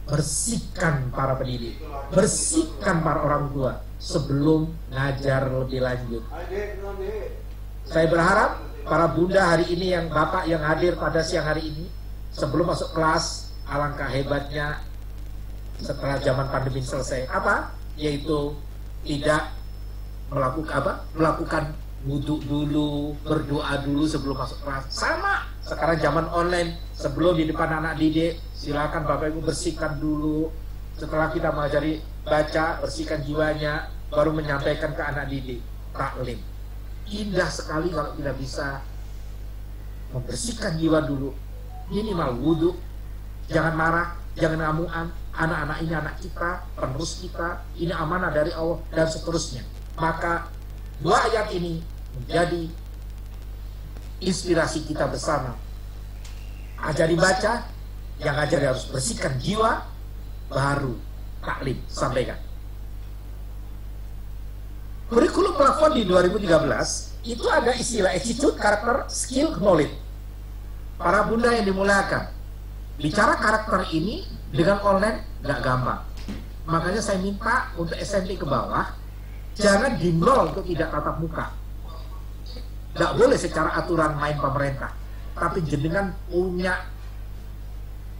bersihkan para pendidik, bersihkan para orang tua sebelum ngajar lebih lanjut. Saya berharap para bunda hari ini, yang bapak yang hadir pada siang hari ini, sebelum masuk kelas, alangkah hebatnya setelah zaman pandemi selesai, yaitu tidak melakukan wudhu dulu, berdoa dulu sebelum masuk kelas. Sama sekarang zaman online, sebelum di depan anak didik, silakan bapak ibu bersihkan dulu. Setelah kita mengajari baca, bersihkan jiwanya, baru menyampaikan ke anak didik taklim. Indah sekali kalau kita bisa membersihkan jiwa dulu, minimal wudhu, jangan marah, jangan ngamuan. Anak-anak ini anak kita, penerus kita, ini amanah dari Allah, dan seterusnya. Maka dua ayat ini menjadi inspirasi kita bersama. Ajari baca, yang ajari harus bersihkan jiwa, baru taklim sampaikan. Kurikulum plafon di 2013 itu ada istilah attitude, karakter, skill, knowledge. Para bunda yang dimuliakan, bicara karakter ini dengan online gak gampang. Makanya saya minta untuk SMP ke bawah, jangan di nol untuk tidak tatap muka. Gak boleh secara aturan main pemerintah, tapi jenengan punya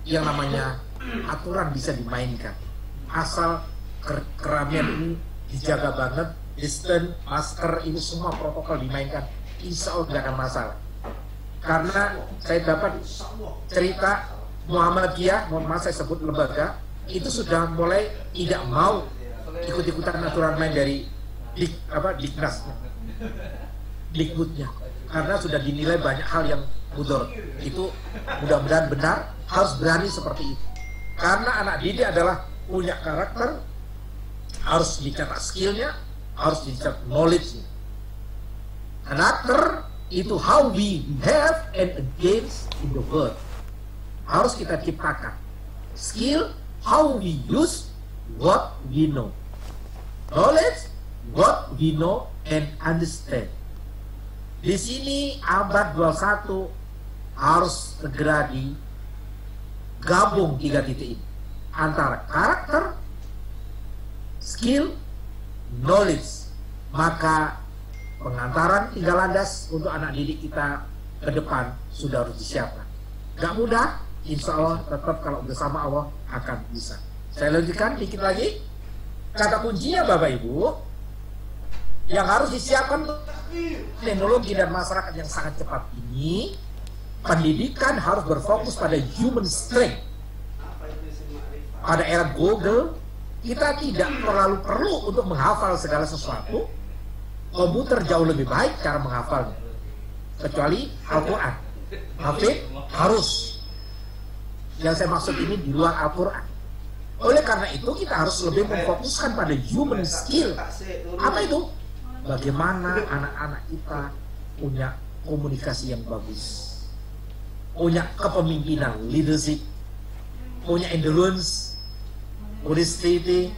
yang namanya aturan bisa dimainkan. Asal keramaian ini dijaga banget, distance, masker, ini semua protokol dimainkan, insya Allah tidak akan masalah. Karena saya dapat cerita Muhammadiyah, mohon maaf saya sebut lembaga, itu sudah mulai tidak mau ikut-ikutan aturan main dari Diknas, Dikbudnya, karena sudah dinilai banyak hal yang mudor. Itu mudah-mudahan benar, harus berani seperti itu. Karena anak didik adalah punya karakter, harus dicatat skillnya, harus dicatat knowledge-nya. Karakter itu how we behave and engage in the world, harus kita ciptakan. Skill, how we use what we know. Knowledge, what we know and understand. Di sini abad 21 harus segera digabung tiga titik ini, antara karakter, skill, knowledge. Maka pengantaran tinggal landas untuk anak didik kita ke depan sudah harus disiapkan. Gak mudah, insya Allah tetap kalau bersama Allah akan bisa. Saya lanjutkan dikit lagi. Kata kuncinya Bapak Ibu, yang harus disiapkan teknologi dan masyarakat yang sangat cepat ini, pendidikan harus berfokus pada human strength. Pada era Google, kita tidak terlalu perlu untuk menghafal segala sesuatu. Komputer jauh lebih baik cara menghafalnya, kecuali Al-Quran. Hafid harus. Yang saya maksud ini di luar Al-Quran. Oleh karena itu kita harus lebih memfokuskan pada human skill. Apa itu? Bagaimana anak-anak kita punya komunikasi yang bagus, punya kepemimpinan, leadership, punya endurance, honesty,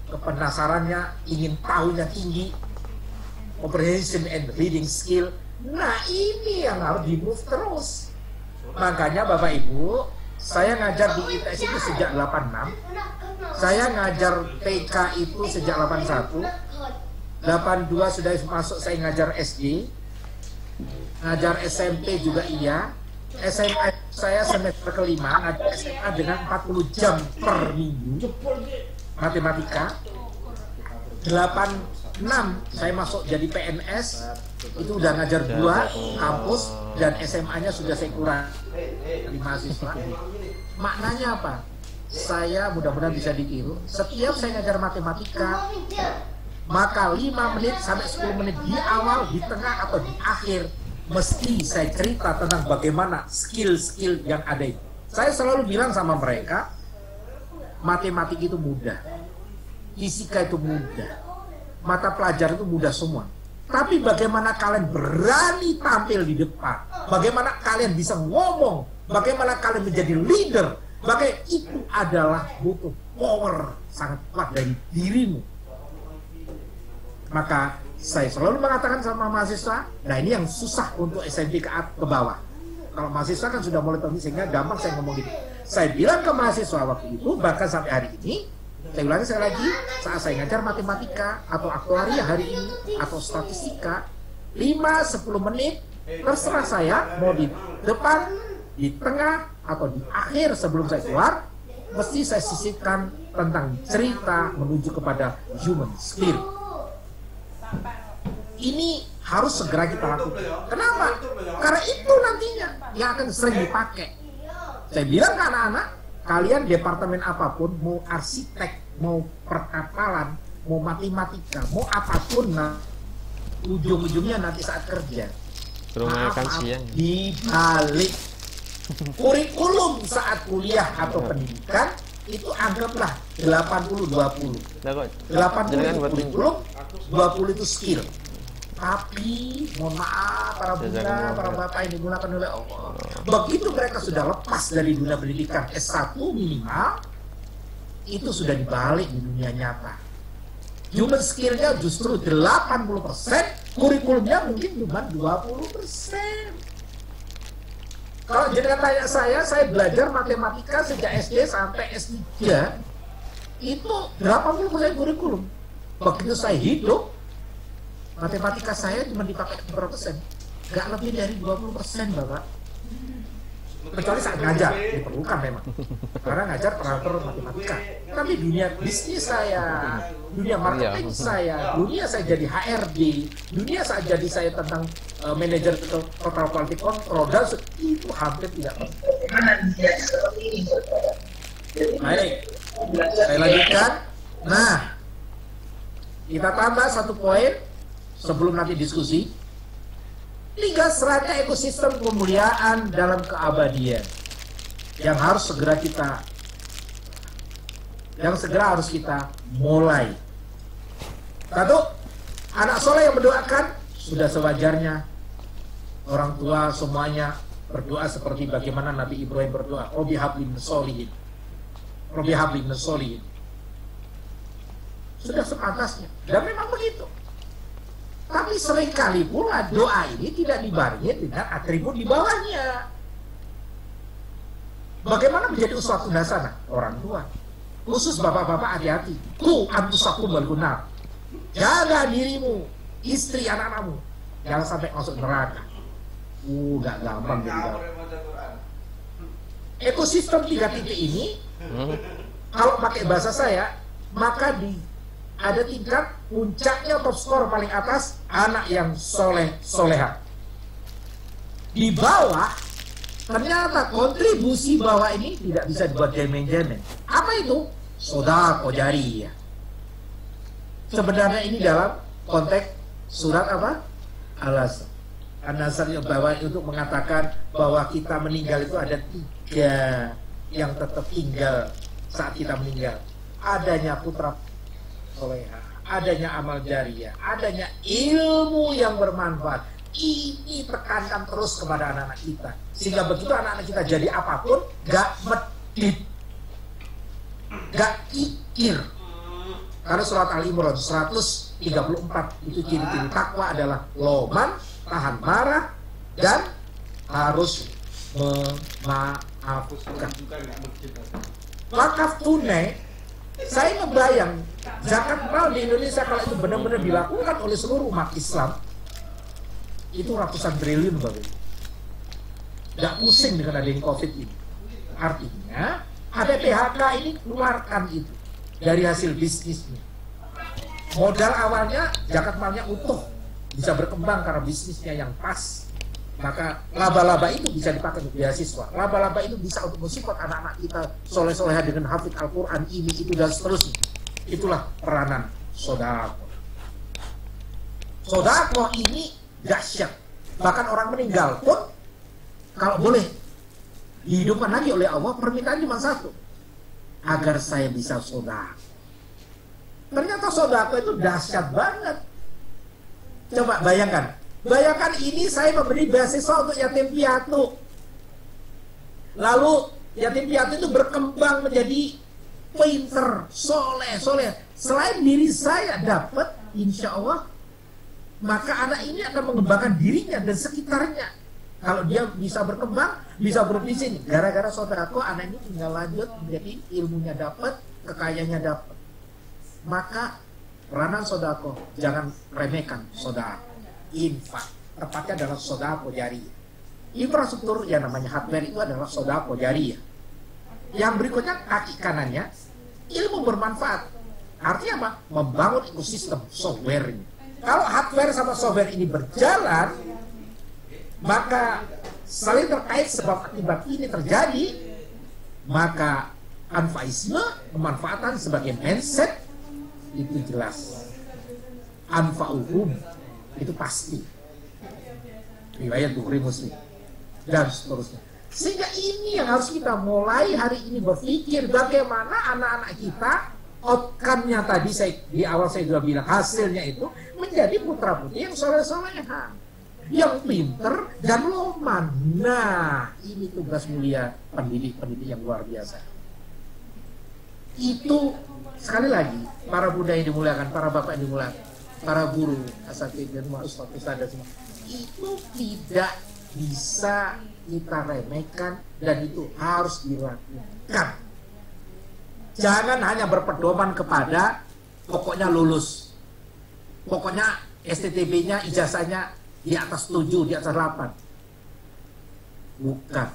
kepenasarannya, ingin tahunya tinggi, comprehension and reading skill. Nah ini yang harus di-move terus. Makanya Bapak Ibu, saya ngajar di ITS itu sejak 86. Saya ngajar TK itu sejak 81. 82 sudah masuk saya ngajar SD. Ngajar SMP juga iya. SMA saya semester kelima ngajar SMA dengan 40 jam per minggu matematika. 86 saya masuk jadi PNS, itu udah ngajar 2 kampus, dan SMA-nya sudah saya kurang 5 mahasiswa. Maknanya apa? Saya mudah-mudahan bisa ditiru. Setiap saya ngajar matematika, maka 5 menit sampai 10 menit di awal, di tengah atau di akhir, mesti saya cerita tentang bagaimana skill-skill yang ada itu. Saya selalu bilang sama mereka, matematik itu mudah, fisika itu mudah, mata pelajaran itu mudah semua. Tapi bagaimana kalian berani tampil di depan, bagaimana kalian bisa ngomong, bagaimana kalian menjadi leader, bagaimana itu adalah butuh power sangat kuat dari dirimu. Maka saya selalu mengatakan sama mahasiswa, nah ini yang susah untuk SMP ke bawah. Kalau mahasiswa kan sudah mulai tahu sehingga gampang saya ngomong gitu. Saya bilang ke mahasiswa waktu itu, bahkan sampai hari ini, saya ulangi sekali lagi, saat saya ngajar matematika atau aktuaria hari ini atau statistika, 5-10 menit terserah saya mau di depan, di tengah atau di akhir sebelum saya keluar, mesti saya sisipkan tentang cerita menuju kepada human spirit. Ini harus segera kita lakukan. Kenapa? Karena itu nantinya yang akan sering dipakai. Saya bilang ke anak-anak, kalian departemen apapun, mau arsitek, mau perkapalan, mau matematika, mau apapun, nah, ujung-ujungnya nanti saat kerja, dibalik kurikulum saat kuliah atau pendidikan itu anggaplah 80-20. 80 kurikulum, 20 itu skill. Tapi mohon maaf para bunda, para bapak yang digunakan oleh Allah, begitu mereka sudah lepas dari dunia pendidikan S1 minimal, itu sudah dibalik di dunia nyata. Human skill-nya justru 80%, kurikulumnya mungkin cuma 20%. Kalau jenengan tanya saya belajar matematika sejak SD sampai S3, itu 80% kurikulum. Begitu saya hidup, matematika saya cuma dipakai berapa persen? Gak lebih dari 20%, Bapak. Kecuali saat ngajar, diperlukan memang. Karena ngajar operator matematika. Tapi dunia bisnis saya, dunia marketing saya, dunia saya jadi HRD, dunia saya jadi saya tentang manajer total quality control, dan itu hampir tidak penting. Baik, saya lanjutkan. Nah, kita tambah satu poin sebelum nanti diskusi. 3 strata ekosistem kemuliaan dalam keabadian yang segera harus kita mulai. 1, anak soleh yang mendoakan, sudah sewajarnya orang tua semuanya berdoa seperti bagaimana Nabi Ibrahim berdoa, Rabbi habli min sholihin, Rabbi habli min sholihin. Sudah sepantasnya, dan memang begitu. Tapi seringkali pula doa ini tidak dibarengi dengan atribut di bawahnya. Bagaimana menjadi uswatun hasanah? Orang tua, khusus bapak-bapak, hati-hati. Ku antusakum wal gunar. Jaga dirimu, istri, anak-anakmu, jangan sampai masuk neraka. Gak gampang jadi bapak. Ekosistem 3 titik ini, kalau pakai bahasa saya, maka ada tingkat puncaknya, top skor paling atas anak yang soleha. Di bawah ternyata kontribusi bawah ini tidak bisa dibuat jemen-jemen. Apa itu? Sodaqah jariyah. Sebenarnya ini dalam konteks surat apa? Al-Asr. An-Nasr yang bawah untuk mengatakan bahwa kita meninggal itu ada 3 yang tetap tinggal saat kita meninggal. Adanya putra soleha, adanya amal jariyah, adanya ilmu yang bermanfaat. Ini tekankan terus kepada anak-anak kita, sehingga begitu anak-anak kita jadi apapun, gak medit, gak kikir. Karena surat Al-Imran 134 itu ciri-ciri takwa adalah loman, tahan marah, dan harus memaafkan. Wakaf tunai, saya ngebayang zakat mal di Indonesia kalau itu benar-benar dilakukan oleh seluruh umat Islam, itu ratusan triliun, Bapak. Gak pusing dengan adanya COVID ini. Artinya ada PHK ini, keluarkan itu dari hasil bisnisnya. Modal awalnya zakat malnya utuh, bisa berkembang karena bisnisnya yang pas. Maka laba-laba itu bisa dipakai untuk beasiswa. Laba-laba itu bisa untuk mensupport anak-anak kita soleh-soleha dengan hafid Al-Quran ini, itu, dan seterusnya. Itulah peranan sodaqah. Sodaqah ini dahsyat. Bahkan orang meninggal pun, kalau boleh dihidupkan lagi oleh Allah, permintaan cuma satu, agar saya bisa sodaqah. Ternyata sodaqah itu dahsyat banget. Coba bayangkan ini saya memberi beasiswa untuk yatim piatu. Lalu yatim piatu itu berkembang menjadi pinter, soleh. Selain diri saya dapat, insya Allah, maka anak ini akan mengembangkan dirinya dan sekitarnya. Kalau dia bisa berkembang, bisa bervisi, gara-gara saudaraku anak ini tinggal lanjut menjadi ilmunya dapat, kekayaannya dapat. Maka peranan saudaraku jangan remehkan saudara. Infak tepatnya adalah sodako jariyah. Infrastruktur yang namanya hardware itu adalah sodako jariyah. Yang berikutnya kaki kanannya ilmu bermanfaat. Artinya apa? Membangun ekosistem software ini. Kalau hardware sama software ini berjalan, maka saling terkait sebab akibat ini terjadi, maka anfaisme, pemanfaatan sebagai mindset itu jelas. Anfa'uhum itu pasti. Riwayat Bukhari Muslim dan seterusnya. Sehingga ini yang harus kita mulai hari ini berpikir bagaimana anak-anak kita outcome-nya tadi di awal saya sudah bilang hasilnya itu menjadi putra-putri yang soleh-soleha, yang pinter dan loman. Nah, ini tugas mulia pendidik-pendidik yang luar biasa. Itu sekali lagi para Buddha yang dimuliakan, para bapak yang dimuliakan, para guru, asatidz dan ustaz dan semua, itu tidak bisa kita remehkan dan itu harus dilakukan. Jangan hanya berpedoman kepada pokoknya lulus, pokoknya STTB-nya, ijazahnya di atas 7, di atas 8. Bukan.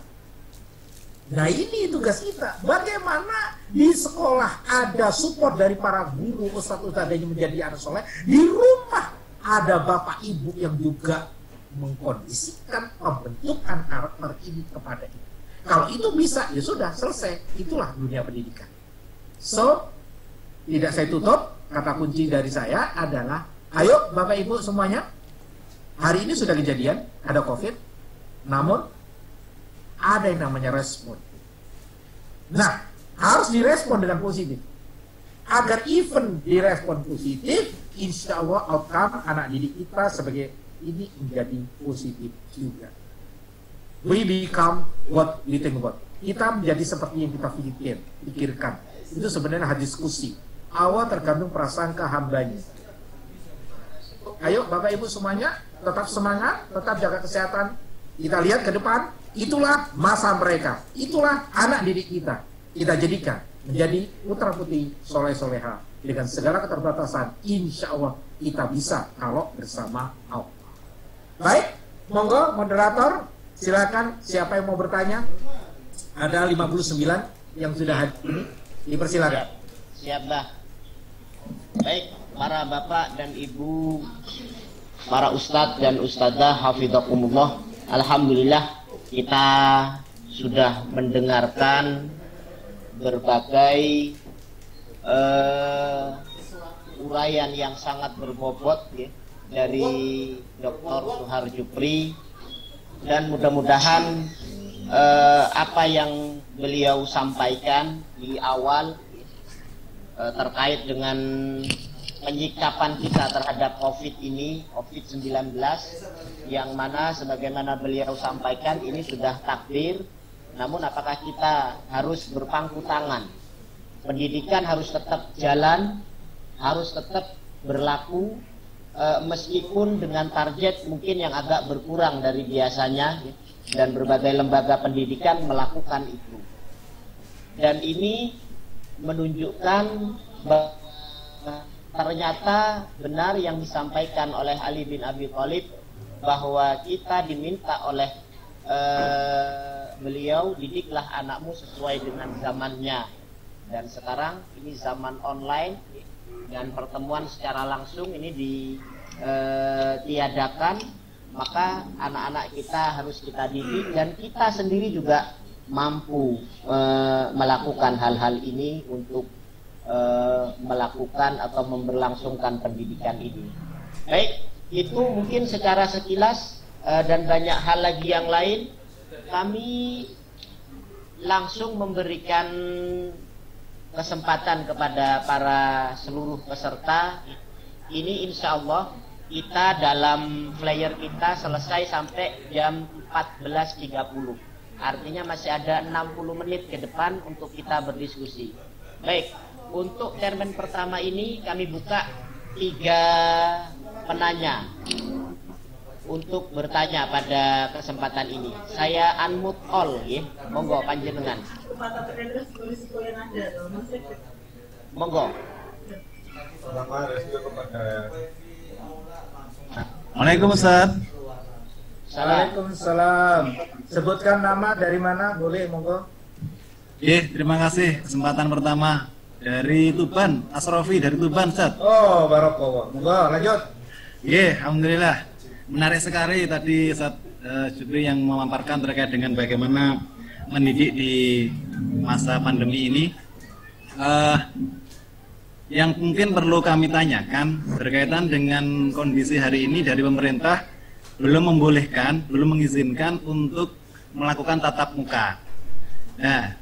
Nah, ini tugas kita. Bagaimana di sekolah ada support dari para guru, ustadz-ustadz yang menjadi anak soleh. Di rumah ada bapak ibu yang juga mengkondisikan pembentukan karakter ini kepada kita. Kalau itu bisa, ya sudah, selesai. Itulah dunia pendidikan. So, tidak saya tutup, kata kunci dari saya adalah, ayo Bapak Ibu semuanya, hari ini sudah kejadian, ada COVID, namun ada yang namanya respon. Nah, harus direspon dengan positif. Agar even direspon positif, insya Allah outcome anak didik kita sebagai ini menjadi positif juga. We become what we think about. Kita menjadi seperti yang kita pikirkan. Itu sebenarnya diskusi. Awal tergantung prasangka hambanya. Ayo Bapak Ibu semuanya tetap semangat, tetap jaga kesehatan. Kita lihat ke depan, itulah masa mereka. Itulah anak didik kita. Kita jadikan menjadi putra putri soleh-soleha. Dengan segala keterbatasan, insya Allah kita bisa kalau bersama Allah. Baik, monggo moderator, silakan siapa yang mau bertanya. Ada 59 yang sudah hadir ini. Dipersilakan. Siap, Bah. Baik, para bapak dan ibu, para ustadz dan ustadzah, hafidhakumullah. Alhamdulillah kita sudah mendengarkan berbagai uraian yang sangat berbobot ya, dari Dr. Suhar Jupri, dan mudah-mudahan apa yang beliau sampaikan di awal terkait dengan penyikapan kita terhadap COVID ini, COVID-19, yang mana sebagaimana beliau sampaikan ini sudah takdir, namun apakah kita harus berpangku tangan? Pendidikan harus tetap jalan, harus tetap berlaku, meskipun dengan target mungkin yang agak berkurang dari biasanya, dan berbagai lembaga pendidikan melakukan itu. Dan ini menunjukkan bahwa ternyata benar yang disampaikan oleh Ali bin Abi Thalib, bahwa kita diminta oleh beliau, didiklah anakmu sesuai dengan zamannya. Dan sekarang ini zaman online dan pertemuan secara langsung ini ditiadakan, maka anak-anak kita harus kita didik, dan kita sendiri juga mampu melakukan hal-hal ini untuk melakukan atau memberlangsungkan pendidikan ini. Baik, itu mungkin secara sekilas, dan banyak hal lagi yang lain. Kami langsung memberikan kesempatan kepada para seluruh peserta. Ini insya Allah kita dalam flyer kita selesai sampai jam 14.30. Artinya masih ada 60 menit ke depan untuk kita berdiskusi. Baik, untuk termen pertama ini kami buka 3 penanya. untuk bertanya pada kesempatan ini. Saya unmute all, ya. Monggo panjenengan. Monggo. Waalaikumsalam Ustaz. Waalaikumsalam. Sebutkan nama dari mana, boleh monggo. Terima kasih kesempatan pertama dari Tuban, Asrofi dari Tuban, Ustaz. Oh, barakallah. Monggo lanjut. Alhamdulillah. Menarik sekali tadi Ustaz Jupri yang memaparkan terkait dengan bagaimana mendidik di masa pandemi ini. Yang mungkin perlu kami tanyakan berkaitan dengan kondisi hari ini dari pemerintah belum membolehkan, belum mengizinkan untuk melakukan tatap muka. Nah,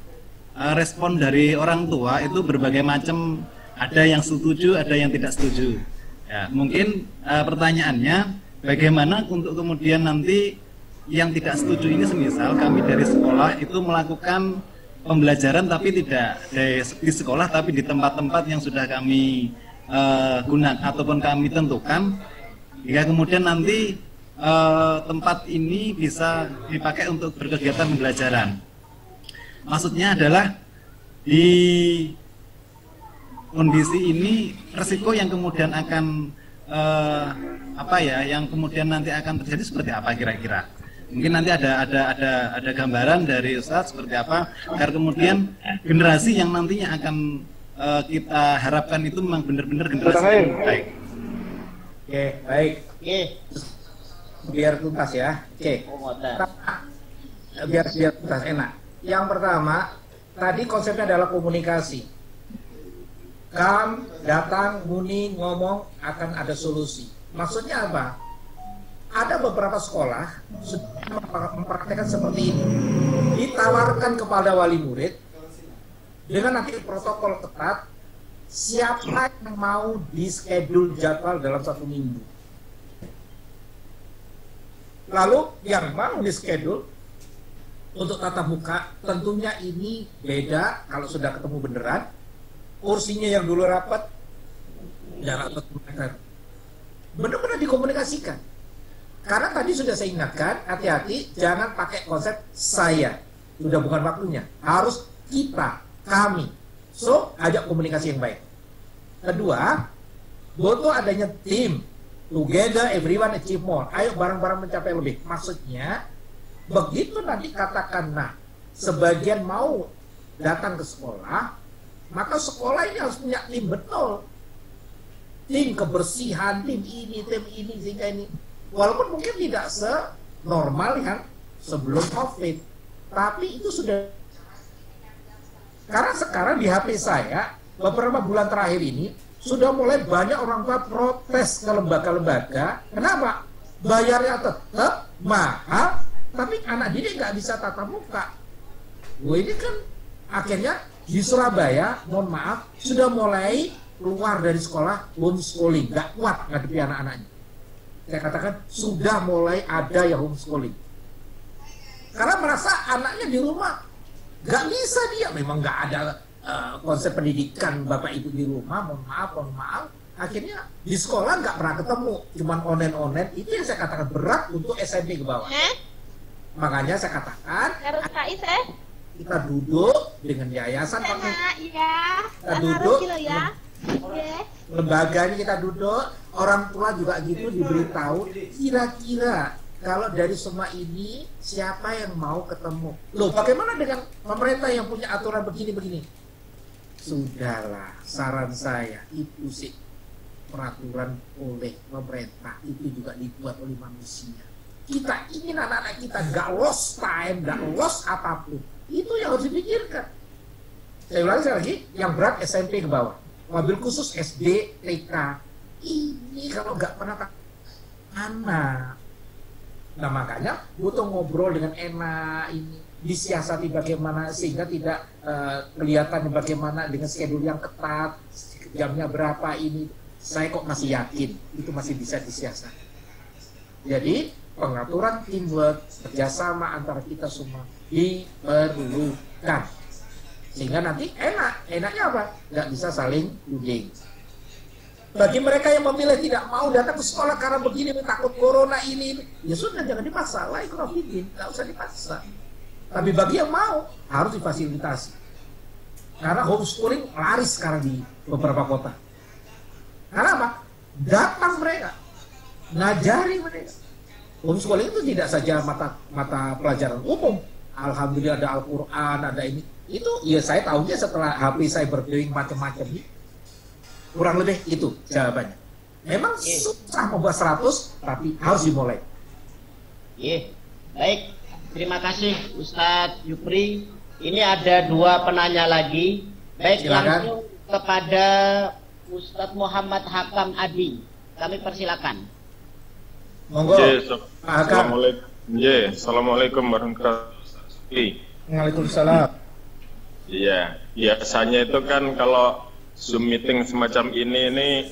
respon dari orang tua itu berbagai macam, ada yang setuju, ada yang tidak setuju. Ya, mungkin pertanyaannya, bagaimana untuk kemudian nanti yang tidak setuju ini, semisal kami dari sekolah itu melakukan pembelajaran tapi tidak di sekolah tapi di tempat-tempat yang sudah kami gunakan ataupun kami tentukan, hingga kemudian nanti tempat ini bisa dipakai untuk berkegiatan pembelajaran. Maksudnya adalah di kondisi ini resiko yang kemudian akan yang kemudian nanti akan terjadi seperti apa kira-kira? Mungkin nanti ada gambaran dari Ustadz seperti apa agar kemudian generasi yang nantinya akan kita harapkan itu memang benar-benar generasi yang baik. Oke, baik. Biar tuntas ya. Biar tuntas, enak. Yang pertama, tadi konsepnya adalah komunikasi. Datang, muni, ngomong, akan ada solusi. Maksudnya apa? Ada beberapa sekolah sudah mempraktekkan seperti ini. Ditawarkan kepada wali murid dengan nanti protokol ketat, siapa yang mau di schedule jadwal dalam 1 minggu. Lalu yang mau di schedule untuk tatap muka, tentunya ini beda kalau sudah ketemu beneran. Kursinya yang dulu rapat, jarak 1 meter. Benar-benar dikomunikasikan. Karena tadi sudah saya ingatkan, hati-hati, jangan pakai konsep saya. Sudah bukan waktunya. Harus kita, kami. So, ajak komunikasi yang baik. Kedua, butuh adanya tim. Together, everyone achieve more. Ayo bareng-bareng mencapai lebih. Maksudnya, begitu nanti katakanlah sebagian mau datang ke sekolah, maka sekolah ini harus punya tim betul. Tim kebersihan, tim ini, sehingga ini. Walaupun mungkin tidak senormal yang sebelum COVID, tapi itu sudah. Karena sekarang di HP saya, beberapa bulan terakhir ini, sudah mulai banyak orang tua protes ke lembaga-lembaga. Kenapa? Bayarnya tetap mahal, tapi anak didik nggak bisa tatap muka. Ini kan akhirnya di Surabaya, mohon maaf, sudah mulai keluar dari sekolah homeschooling, nggak kuat ngadepi anak-anaknya. Saya katakan sudah mulai ada yang homeschooling. Karena merasa anaknya di rumah nggak bisa, dia memang nggak ada konsep pendidikan bapak ibu di rumah, mohon maaf. Akhirnya di sekolah nggak pernah ketemu, cuman online. Itu yang saya katakan berat untuk SMP ke bawah. Makanya saya katakan kita duduk dengan yayasan, kita duduk lembaganya, kita duduk, orang tua juga gitu, diberitahu kira-kira kalau dari semua ini siapa yang mau ketemu. Loh, bagaimana dengan pemerintah yang punya aturan begini-begini? Sudahlah, saran saya itu sih peraturan oleh pemerintah, itu juga dibuat oleh manusia. Kita ingin anak-anak kita gak lost time, gak lost apapun. Itu yang harus dipikirkan. Saya ulangi sekali lagi, yang berat SMP ke bawah. Mobil khusus SD, TK. Ini kalau gak pernah anak. Nah makanya butuh ngobrol dengan enak ini. Disiasati bagaimana sehingga tidak kelihatan bagaimana dengan schedule yang ketat, jamnya berapa ini. Saya kok masih yakin itu masih bisa disiasati. Jadi pengaturan teamwork, kerjasama antara kita semua diperlukan sehingga nanti enaknya apa? Nggak bisa saling tuding. Bagi mereka yang memilih tidak mau datang ke sekolah karena begini, takut corona ini, ya sudah jangan dipaksa. La ikrah fiddin, nggak usah dipaksa. Tapi bagi yang mau harus difasilitasi. Karena homeschooling laris sekarang di beberapa kota. Karena apa? Datang mereka, ngajari mereka. Homeschooling itu tidak saja mata pelajaran umum. Alhamdulillah ada Al-Quran, ada ini. Itu ya saya tahunya setelah HP saya berkeliling macam-macam ini. Kurang lebih itu jawabannya. Memang susah membuat 100, tapi harus dimulai. Iya, baik. Terima kasih Ustadz Jupri. Ini ada 2 penanya lagi. Baik, Silakan. langsung kepada Ustadz Muhammad Hakam Adi. Kami persilakan. Monggo. Pak Hakam. Assalamualaikum warahmatullahi wabarakatuh. Waalaikumsalam. Iya, biasanya itu kan kalau Zoom meeting semacam ini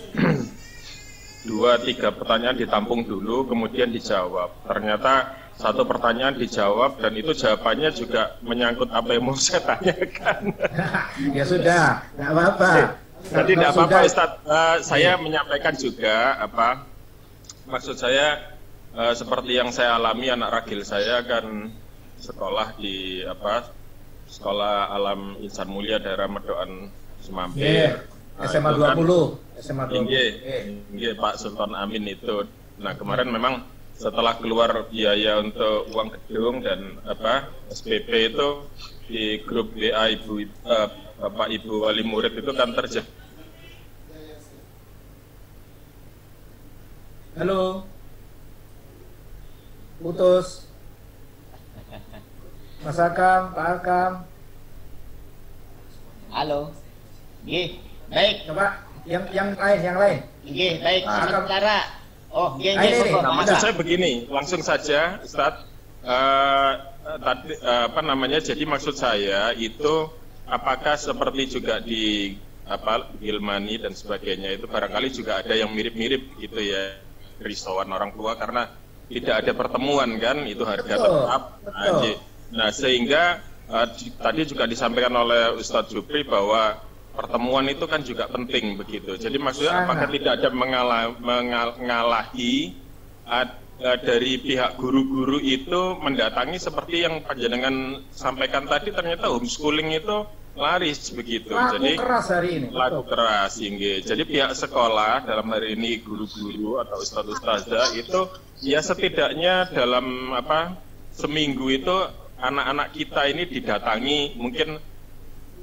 2-3 pertanyaan ditampung dulu, kemudian dijawab. Ternyata 1 pertanyaan dijawab dan itu jawabannya juga menyangkut apa yang mau saya tanyakan. Ya sudah, nggak apa-apa. Jadi tidak apa-apa Ustaz, saya menyampaikan juga maksud saya seperti yang saya alami, anak ragil saya kan sekolah di Sekolah Alam Insan Mulia daerah Medokan Semampir. SMA 20. SMA 20. Nggih, Pak Sultan Amin itu. Nah, kemarin memang setelah keluar biaya untuk uang gedung dan SPP itu di grup WA Bapak Ibu wali murid itu kan terjadi. Halo. Putus. Mas Hakam, Pak Hakam. Halo. Nggih, baik. Coba yang lain. Nggih, baik. Pak Hakam. Sementara nggih, Ini, monggo, Nah, maksud Mas. saya begini, langsung saja Ustadz, tadi jadi maksud saya itu apakah seperti juga di Gilmani dan sebagainya itu barangkali juga ada yang mirip-mirip gitu ya, risauan orang tua karena tidak ada pertemuan kan, itu harga tetap. Nah, sehingga tadi juga disampaikan oleh Ustadz Jupri bahwa pertemuan itu kan juga penting begitu. Jadi maksudnya apakah tidak ada mengalahi dari pihak guru-guru itu mendatangi seperti yang panjenengan sampaikan tadi, ternyata homeschooling itu laris begitu. Laku keras hari ini. Laku keras, inggih. Jadi pihak sekolah dalam hari ini guru-guru atau ustadz-ustazah itu ya setidaknya dalam seminggu itu anak-anak kita ini didatangi mungkin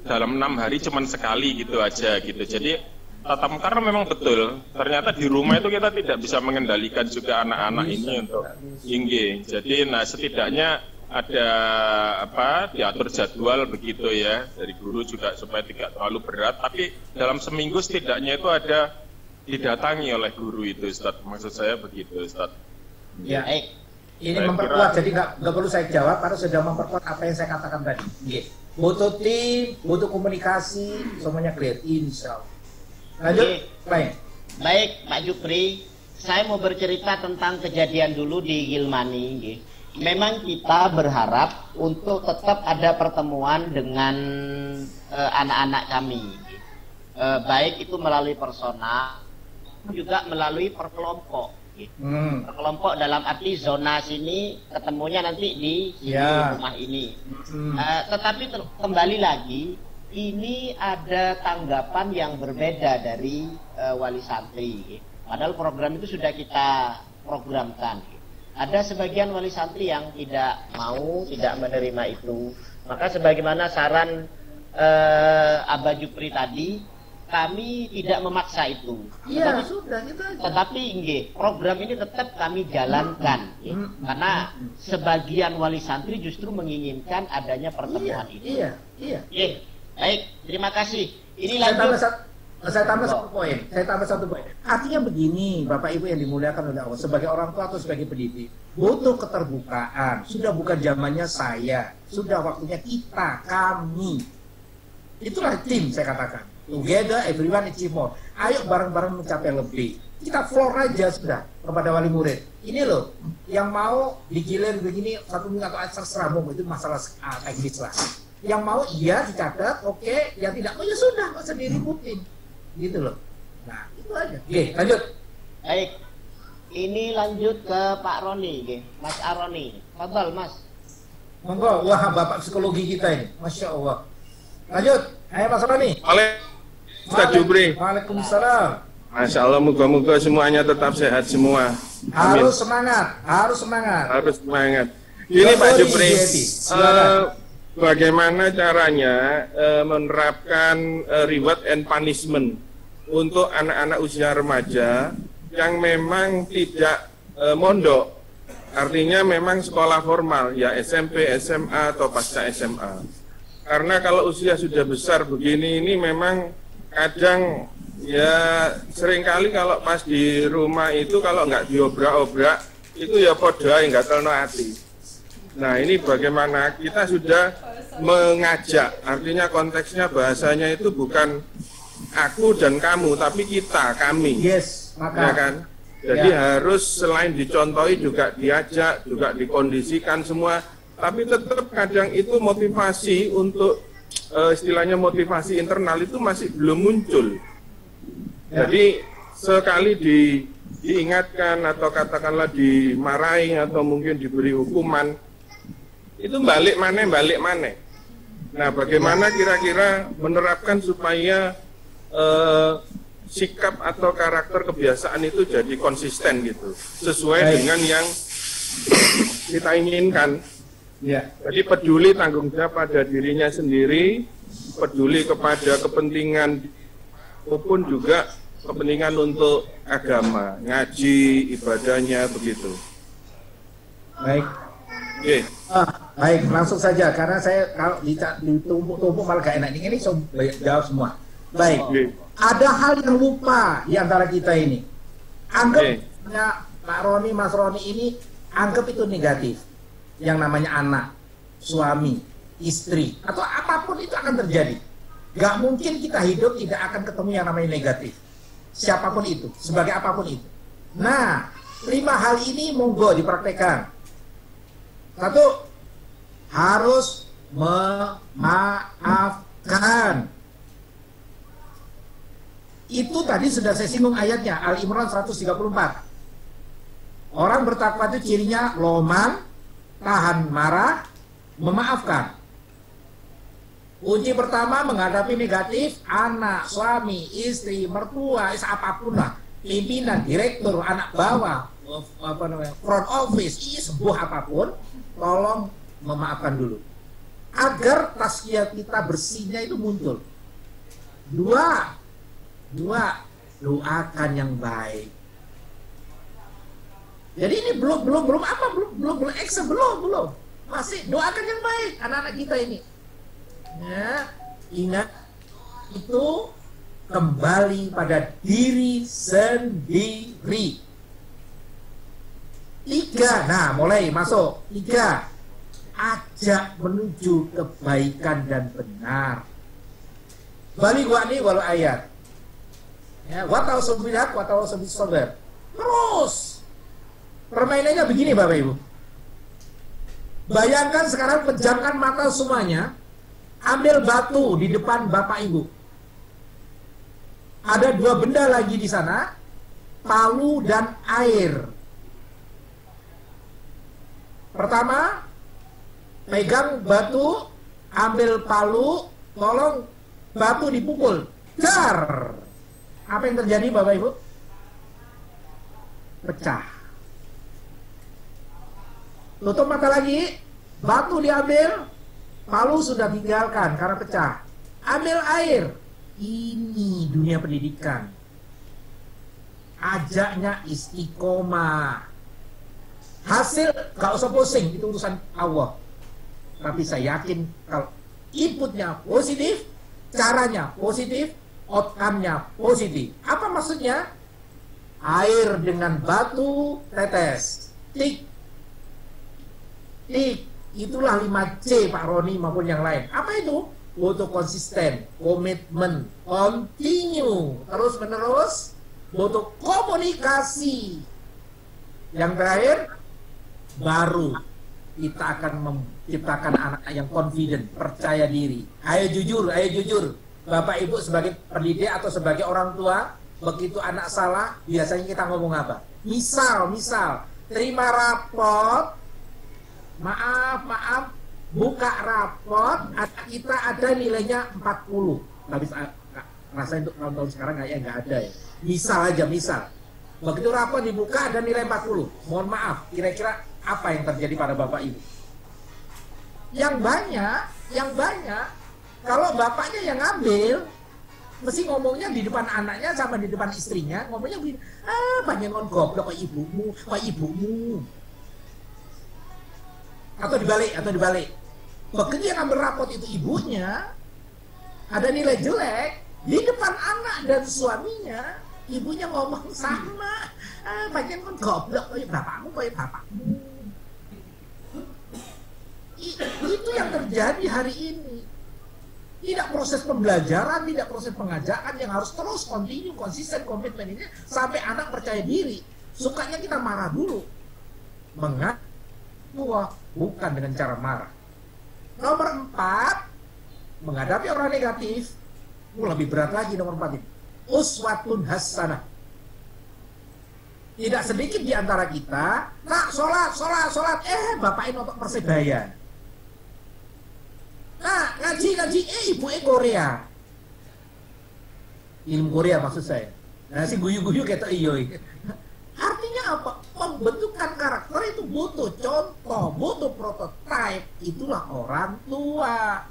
dalam 6 hari cuman sekali gitu aja gitu. Jadi tatap karena memang betul ternyata di rumah itu kita tidak bisa mengendalikan juga anak-anak ini untuk inggih. Jadi setidaknya ada diatur jadwal begitu ya dari guru juga supaya tidak terlalu berat, tapi dalam seminggu setidaknya itu ada didatangi oleh guru itu, Ustaz. Maksud saya begitu, Ustaz. Ya, ini memperkuat, jadi nggak perlu saya jawab karena sudah memperkuat apa yang saya katakan tadi. Butuh tim, butuh komunikasi, semuanya clear, insya Allah. Lanjut, Baik, Pak Jupri, saya mau bercerita tentang kejadian dulu di Gilmani. Memang kita berharap untuk tetap ada pertemuan dengan anak-anak kami, baik itu melalui personal, juga melalui perkelompok. Perkelompok dalam arti zona sini ketemunya nanti di rumah ini. Tetapi kembali lagi, ini ada tanggapan yang berbeda dari wali santri. Padahal program itu sudah kita programkan. Ada sebagian wali santri yang tidak mau, tidak menerima itu. Maka sebagaimana saran Abah Jupri tadi, kami tidak memaksa itu. Iya, sudah gitu aja. Tetapi program ini tetap kami jalankan. Karena sebagian wali santri justru menginginkan adanya pertemuan itu. Iya. Baik, terima kasih. Ini Saya tambah satu poin. Artinya begini, Bapak Ibu yang dimuliakan oleh Allah, sebagai orang tua atau sebagai pendidik, butuh keterbukaan. Sudah bukan zamannya saya, sudah waktunya kita, kami. Itulah tim, saya katakan. Together, everyone achieve more. Ayo bareng-bareng mencapai lebih. Kita floor aja sudah kepada wali murid. Ini loh, yang mau digilir begini 1 minggu atau terserah, itu masalah teknis lah. Yang mau iya dicatat, oke. Yang tidak mau ya sudah, nggak usah diributin. Gitu loh. Nah, Itu aja. Oke, lanjut. Baik. Ini lanjut ke Pak Roni, nggih. Mas Aroni. Fadhal, Mas. Monggo, wah bapak psikologi kita ini, masya Allah. Lanjut, ayo Mas Roni. Ustaz Jubri. Waalaikumsalam. Masya Allah, moga-moga semuanya tetap sehat semua. Amin. Harus semangat, harus semangat. Harus semangat. Ini Pak Jubri, bagaimana caranya menerapkan reward and punishment untuk anak-anak usia remaja yang memang tidak mondok, artinya memang sekolah formal, ya SMP, SMA atau pasca SMA. Karena kalau usia sudah besar begini ini memang kadang ya seringkali kalau pas di rumah itu kalau nggak diobrak-obrak itu ya podai nggak telno hati. Nah ini bagaimana kita sudah mengajak, artinya konteksnya bahasanya itu bukan aku dan kamu tapi kita, kami. Yes, maka. Ya kan? Jadi harus selain dicontohi juga diajak, juga dikondisikan semua. Tapi tetap kadang itu motivasi untuk istilahnya motivasi internal itu masih belum muncul. Jadi sekali diingatkan atau katakanlah dimarahi atau mungkin diberi hukuman, itu balik mana. Nah bagaimana kira-kira menerapkan supaya sikap atau karakter kebiasaan itu jadi konsisten gitu, sesuai dengan yang kita inginkan. Ya. Jadi peduli tanggung jawab pada dirinya sendiri, peduli kepada kepentingan maupun juga kepentingan untuk agama, ngaji, ibadahnya begitu. Baik. Oke. Baik, langsung saja karena saya kalau ditumpuk-tumpuk malah gak enak. Ini jawab semua. Baik. Oke. Ada hal yang lupa di antara kita ini. Anggap Pak Roni, Mas Roni ini anggap itu negatif. Yang namanya anak, suami, istri, atau apapun itu akan terjadi. Gak mungkin kita hidup tidak akan ketemu yang namanya negatif. Siapapun itu, sebagai apapun itu. Nah, 5 hal ini monggo dipraktekkan. 1, harus memaafkan. Itu tadi sudah saya singgung ayatnya, Al-Imran 134. Orang bertakwa itu cirinya loman, tahan marah, memaafkan. Kunci pertama menghadapi negatif, anak, suami, istri, mertua, apapun lah, pimpinan, direktur, anak bawah, front office, sebuah apapun, tolong memaafkan dulu. Agar tazkiyah kita bersihnya itu muncul. 2, doakan yang baik. Jadi ini belum action, belum. Masih doakan yang baik anak-anak kita ini. Ya, ingat itu kembali pada diri sendiri. 3, nah mulai masuk. 3, ajak menuju kebaikan dan benar. Balik wa'ni walau ayat. Ya, watawassaw bil haqq watawassaw bis sabr. Terus permainannya begini Bapak Ibu. Bayangkan sekarang pejamkan mata semuanya, ambil batu di depan Bapak Ibu. Ada 2 benda lagi di sana, palu dan air. Pertama, pegang batu, ambil palu, tolong batu dipukul. Dar. Apa yang terjadi Bapak Ibu? Pecah. Tutup mata lagi, batu diambil, palu sudah tinggalkan karena pecah. Ambil air. Ini dunia pendidikan. Ajaknya istiqomah. Hasil gak usah pusing, itu urusan Allah. Tapi saya yakin kalau inputnya positif, caranya positif, outcome-nya positif. Apa maksudnya? Air dengan batu tetes. Tik. Itulah 5C Pak Roni maupun yang lain. Apa itu? Butuh konsisten, komitmen, continue, terus menerus. Butuh komunikasi. Yang terakhir, baru kita akan menciptakan anak yang confident, percaya diri. Ayo jujur. Bapak Ibu sebagai pendidik atau sebagai orang tua, Begitu anak salah, biasanya kita ngomong apa? Misal, terima rapot, maaf, buka rapot, kita ada nilainya 40. Tapi rasain untuk tahun-tahun sekarang nggak ada ya. Misal. Begitu rapot dibuka ada nilai 40. Mohon maaf, kira-kira apa yang terjadi pada Bapak Ibu? Yang banyak, kalau bapaknya yang ngambil, mesti ngomongnya di depan anaknya sama di depan istrinya, ngomongnya begini, banyak ngon goblok pak ibumu. Atau dibalik. Begitu yang ngambil rapot itu ibunya, ada nilai jelek, di depan anak dan suaminya, ibunya ngomong sama, banyak ngon goblok, bapakmu. Itu yang terjadi hari ini. Tidak proses pembelajaran, tidak proses pengajaran yang harus terus konsisten komitmen ini sampai anak percaya diri. Sukanya kita marah dulu. Bukan dengan cara marah. Nomor 4, menghadapi orang negatif, lebih berat lagi nomor 4 ini. Uswatun hasanah. Tidak sedikit di antara kita, nak sholat, bapaknya nonton Persebaya. Nah, ngaji, ibu Korea. Ilmu Korea maksud saya. Nah, si guyu-guyu kata iyo. Artinya apa? Pembentukan karakter itu butuh contoh, butuh prototipe. Itulah orang tua.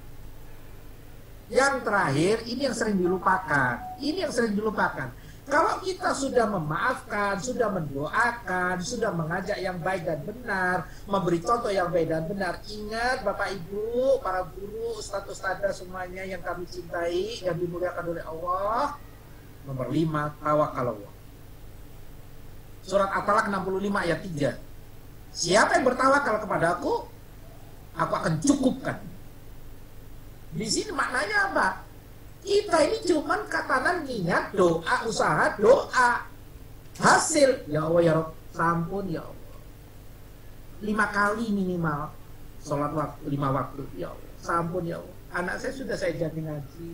Yang terakhir, ini yang sering dilupakan. Kalau kita sudah memaafkan, sudah mendoakan, sudah mengajak yang baik dan benar, memberi contoh yang baik dan benar, ingat Bapak Ibu, para guru, ustadz-ustadzah semuanya yang kami cintai, yang dimuliakan oleh Allah. Nomor 5, tawakalullah. Surat At-Talaq 65 ayat 3. Siapa yang bertawakal kepada aku akan cukupkan. Di sini maknanya apa? Kita ini cuman katanan niat, doa, usaha, doa. Hasil, ya Allah ya Rabb, sampun ya Allah. 5 kali minimal sholat waktu, 5 waktu, ya Allah, sampun ya Allah. Anak saya sudah saya jadi ngaji.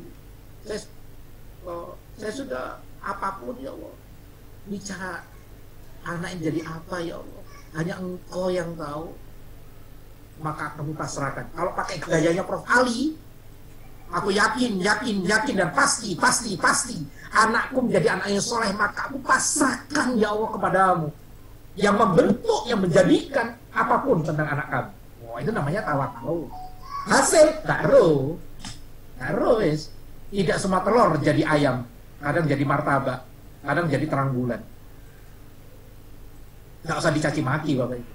Saya sudah apapun ya Allah. Bicara anak yang jadi apa ya Allah, hanya Engkau yang tahu. Maka kamu pasrahkan. Kalau pakai gayanya Prof. Ali, aku yakin dan pasti anakku menjadi anak yang soleh, maka aku pasrahkan ya Allah kepadamu yang membentuk, yang menjadikan apapun tentang anak kamu. Itu namanya tawakal. Hasil taruh wis. Tidak semua telur jadi ayam, kadang jadi martabak, kadang jadi terang bulan. Nggak usah dicaci maki Bapak Ibu.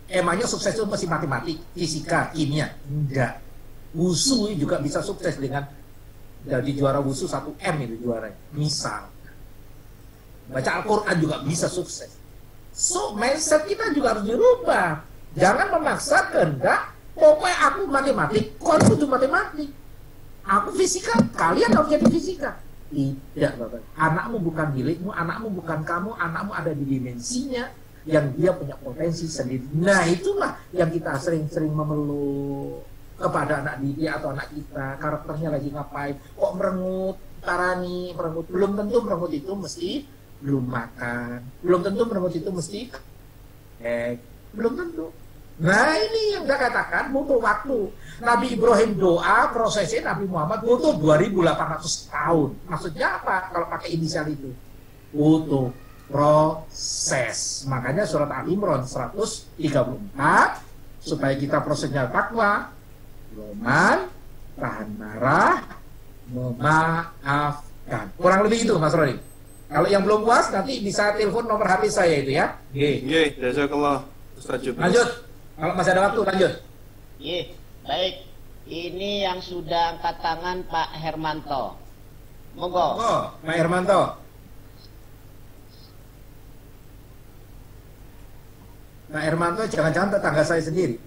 Emangnya sukses itu mesti matematik, fisika, kimia? Enggak. Wusu juga bisa sukses dengan jadi juara wusu 1M itu juaranya. Misal baca Al-Quran juga bisa sukses. So mindset kita juga harus dirubah. Jangan memaksa kehendak. Pokoknya aku matematik, kau butuh matematik. Aku fisika, kalian harus jadi fisika. Tidak Bapak. Anakmu bukan milikmu, anakmu bukan kamu, anakmu ada di dimensinya yang dia punya potensi sendiri. Nah itulah yang kita sering-sering memeluk kepada anak didik atau anak kita, karakternya lagi ngapain, kok merengut, tarani, merengut. Belum tentu merengut itu mesti belum makan, belum tentu merengut itu mesti belum tentu. Nah ini yang saya katakan butuh waktu. Nabi Ibrahim doa, prosesnya Nabi Muhammad butuh 2800 tahun. Maksudnya apa kalau pakai inisial itu? Butuh proses. Makanya surat Al-Imran 134, supaya kita prosesnya takwa, Roman, tahan marah, memaafkan. Kurang lebih itu Mas Roni. Kalau yang belum puas nanti bisa telepon nomor HP saya itu ya. Nggih, jazakallah Ustaz Jubril. Lanjut. Kalau masih ada waktu lanjut. Baik. Ini yang sudah angkat tangan Pak Hermanto. Monggo. Pak Hermanto. Pak Hermanto jangan-jangan tetangga saya sendiri.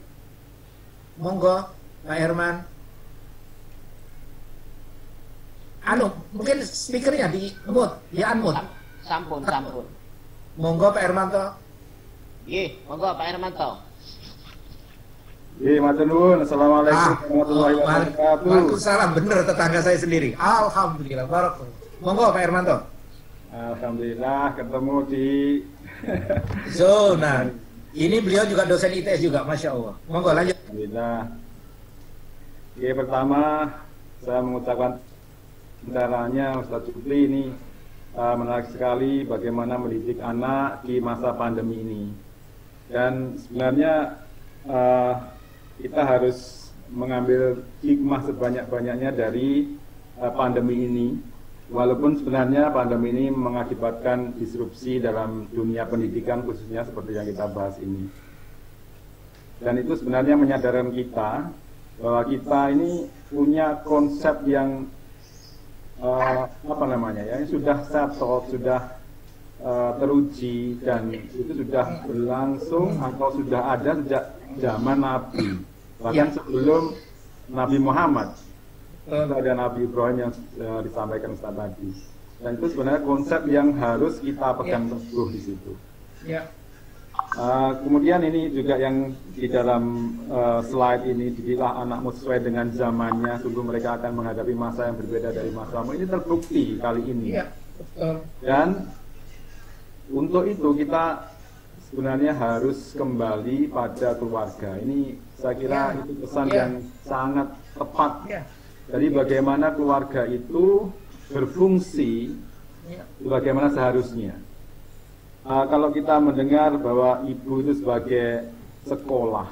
Monggo. Pak Herman, mungkin speakernya di mute, ya unmute. Sampun. Monggo Pak Hermanto. Monggo Pak Hermanto. Matur nuwun. Assalamualaikum warahmatullahi wabarakatuh. Waalaikumsalam, bener tetangga saya sendiri. Alhamdulillah, barakallah. Monggo Pak Hermanto. Alhamdulillah ketemu di So, nah, ini beliau juga dosen ITS juga, Masya Allah. Monggo lanjut. Alhamdulillah. Oke, pertama saya mengucapkan caranya Ustaz Jupri ini menarik sekali bagaimana mendidik anak di masa pandemi ini. Dan sebenarnya kita harus mengambil hikmah sebanyak-banyaknya dari pandemi ini. Walaupun sebenarnya pandemi ini mengakibatkan disrupsi dalam dunia pendidikan khususnya seperti yang kita bahas ini. Dan itu sebenarnya menyadarkan kita bahwa kita ini punya konsep yang sudah settle, sudah teruji, dan itu sudah berlangsung atau sudah ada sejak zaman Nabi, bahkan sebelum Nabi Muhammad. Ada Nabi Ibrahim yang disampaikan Ustaz tadi, dan itu sebenarnya konsep yang harus kita pegang teguh di situ. Kemudian ini juga yang di dalam slide ini, didiklah anakmu sesuai dengan zamannya, sungguh mereka akan menghadapi masa yang berbeda dari masamu. Ini terbukti kali ini. Dan untuk itu kita sebenarnya harus kembali pada keluarga. Ini saya kira itu pesan yang sangat tepat. Jadi bagaimana keluarga itu berfungsi bagaimana seharusnya. Kalau kita mendengar bahwa ibu itu sebagai sekolah,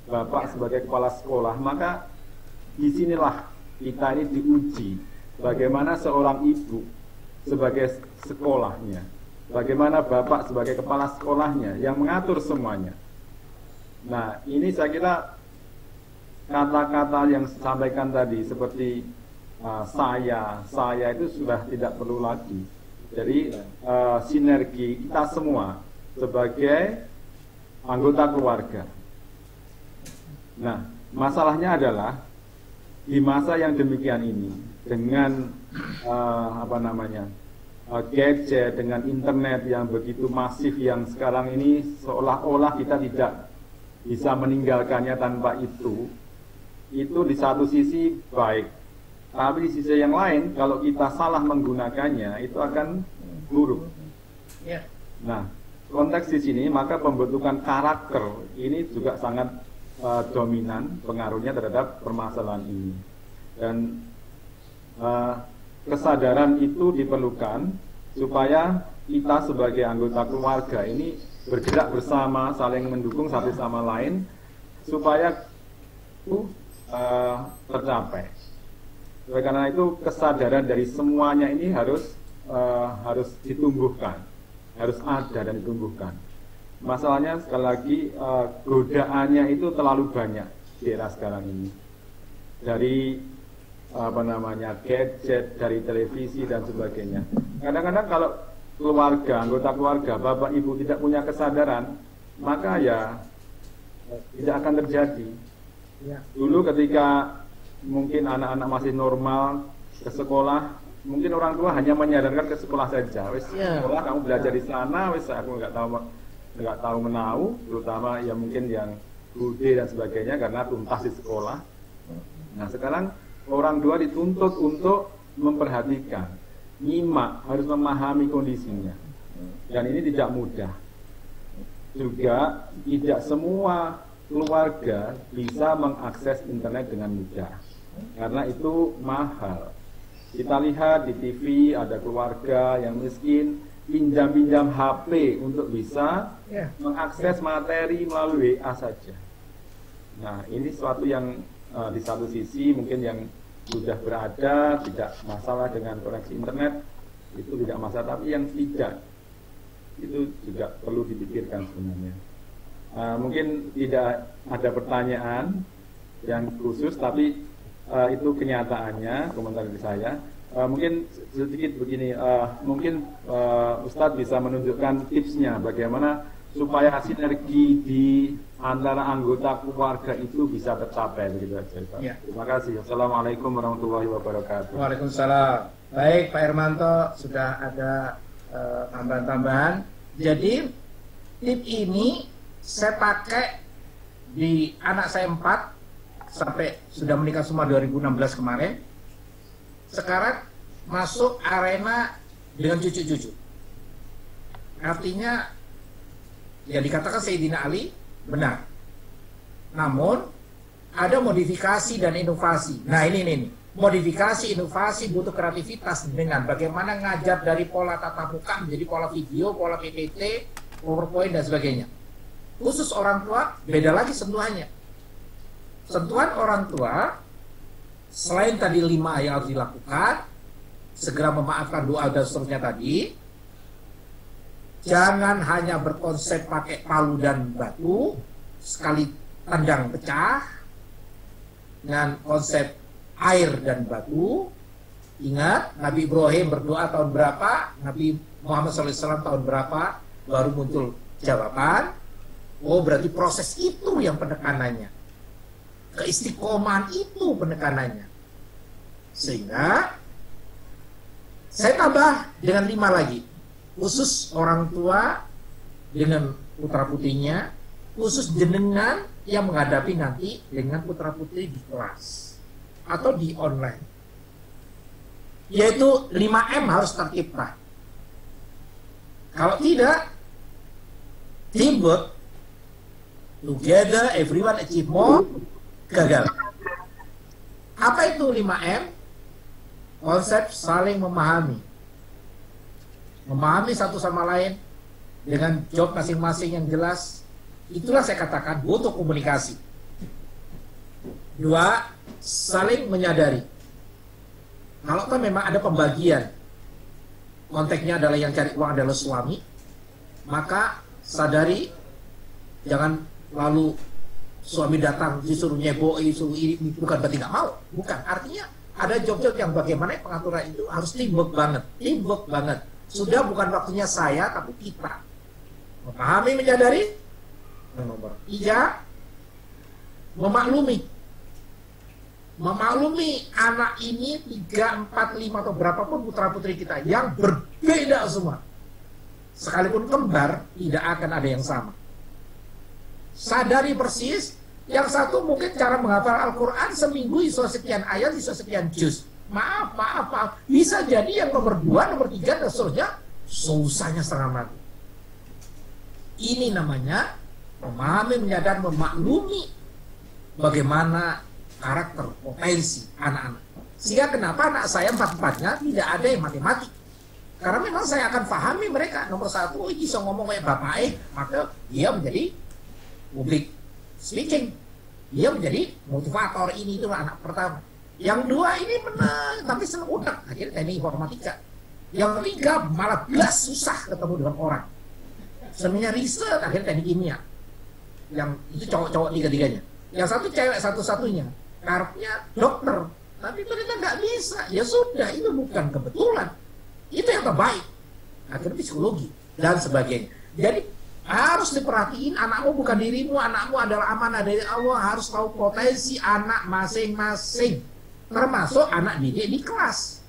bapak sebagai kepala sekolah, maka disinilah kita ini diuji bagaimana seorang ibu sebagai sekolahnya, bagaimana bapak sebagai kepala sekolahnya yang mengatur semuanya. Nah, ini saya kira kata-kata yang disampaikan tadi seperti saya itu sudah tidak perlu lagi. Jadi sinergi kita semua sebagai anggota keluarga. Nah, masalahnya adalah di masa yang demikian ini dengan gadget, dengan internet yang begitu masif yang sekarang ini, seolah-olah kita tidak bisa meninggalkannya tanpa itu di satu sisi baik, tapi di sisi yang lain kalau kita salah menggunakannya itu akan buruk. Nah, konteks di sini maka pembentukan karakter ini juga sangat dominan pengaruhnya terhadap permasalahan ini. Dan kesadaran itu diperlukan supaya kita sebagai anggota keluarga ini bergerak bersama, saling mendukung satu sama lain supaya tercapai. Oleh karena itu kesadaran dari semuanya ini harus ditumbuhkan, harus ada dan ditumbuhkan. Masalahnya sekali lagi godaannya itu terlalu banyak di era sekarang ini. Dari gadget, dari televisi dan sebagainya. Kadang-kadang kalau keluarga, anggota keluarga, bapak ibu tidak punya kesadaran, maka ya tidak akan terjadi. Dulu ketika mungkin anak-anak masih normal ke sekolah, mungkin orang tua hanya menyadarkan ke sekolah saja. Wis sekolah kamu belajar di sana, wis aku nggak tahu menau, terutama ya mungkin yang bude dan sebagainya karena tuntas di sekolah. Nah, sekarang orang tua dituntut untuk memperhatikan, nyimak, harus memahami kondisinya. Dan ini tidak mudah. Juga tidak semua keluarga bisa mengakses internet dengan mudah karena itu mahal. Kita lihat di TV ada keluarga yang miskin pinjam-pinjam HP untuk bisa mengakses materi melalui WA saja. Nah, ini suatu yang di satu sisi mungkin yang sudah berada tidak masalah dengan koneksi internet, itu tidak masalah, tapi yang tidak itu juga perlu dipikirkan sebenarnya. Mungkin tidak ada pertanyaan yang khusus, tapi itu kenyataannya komentar dari saya. Mungkin sedikit begini, mungkin Ustadz bisa menunjukkan tipsnya bagaimana supaya sinergi di antara anggota keluarga itu bisa tercapai, begitu saja. Terima kasih. Assalamualaikum warahmatullahi wabarakatuh. Waalaikumsalam. Baik, Pak Hermanto sudah ada tambahan-tambahan. Jadi tip ini saya pakai di anak saya 4 sampai sudah menikah semua 2016 kemarin. Sekarang masuk arena dengan cucu-cucu. Artinya, yang dikatakan Sayyidina Ali benar. Namun, ada modifikasi dan inovasi. Nah ini. Modifikasi, inovasi butuh kreativitas dengan bagaimana ngajar dari pola tatap muka menjadi pola video, pola PPT, PowerPoint, dan sebagainya. Khusus orang tua, beda lagi sentuhannya. Sentuhan orang tua, selain tadi 5 yang harus dilakukan, segera memaafkan, doa, dan seterusnya tadi, jangan hanya berkonsep pakai palu dan batu, sekali tendang pecah, dengan konsep air dan batu. Ingat, Nabi Ibrahim berdoa tahun berapa, Nabi Muhammad SAW tahun berapa, baru muncul jawaban. Oh, berarti proses itu yang penekanannya, keistiqomahan itu penekanannya. Sehingga saya tambah dengan 5 lagi, khusus orang tua dengan putra putrinya, khusus jenengan yang menghadapi nanti dengan putra putri di kelas atau di online, yaitu 5M harus tercipta. Kalau tidak, teamwork, together everyone achieve more, gagal. Apa itu 5M? Konsep saling memahami, memahami satu sama lain dengan job masing-masing yang jelas. Itulah saya katakan butuh komunikasi. 2, saling menyadari. Kalau kan memang ada pembagian, konteksnya adalah yang cari uang adalah suami, maka sadari, jangan lalu suami datang disuruh nyeboi, suruh ini, bukan berarti nggak mau, bukan. Artinya ada job-job yang bagaimana pengaturan itu harus teamwork banget. Sudah bukan waktunya saya, tapi kita memahami, menyadari. Nomor 3, memaklumi anak ini 3, 4, 5 atau berapapun putra putri kita yang berbeda semua. Sekalipun kembar, tidak akan ada yang sama. Sadari persis, yang satu mungkin cara menghafal Al-Quran seminggu iso sekian ayat, iso sekian juz. Maaf. Bisa jadi yang nomor 2, nomor 3, dan seterusnya susahnya setengah mati. Ini namanya memahami, menyadari, memaklumi bagaimana karakter, potensi anak-anak. Sehingga kenapa anak saya 4-4-nya tidak ada yang matematik. Karena memang saya akan pahami mereka. Nomor 1, bisa ngomong kayak bapak, maka dia menjadi public speaking. Dia menjadi motivator, ini itu anak pertama. Yang 2 ini menang, tapi senang utak. Akhirnya teknik informatika. Yang 3 malah belas susah ketemu dengan orang. Sebenarnya riset, akhirnya teknik kimia. Yang itu cowok-cowok 3-3-nya. Yang 1 cewek satu-satunya. Karpnya dokter, tapi mereka nggak bisa. Ya sudah, itu bukan kebetulan. Itu yang terbaik. Akhirnya psikologi dan sebagainya. Jadi harus diperhatiin, anakmu bukan dirimu, anakmu adalah amanah dari Allah. Harus tahu potensi anak masing-masing, termasuk anak didik di kelas.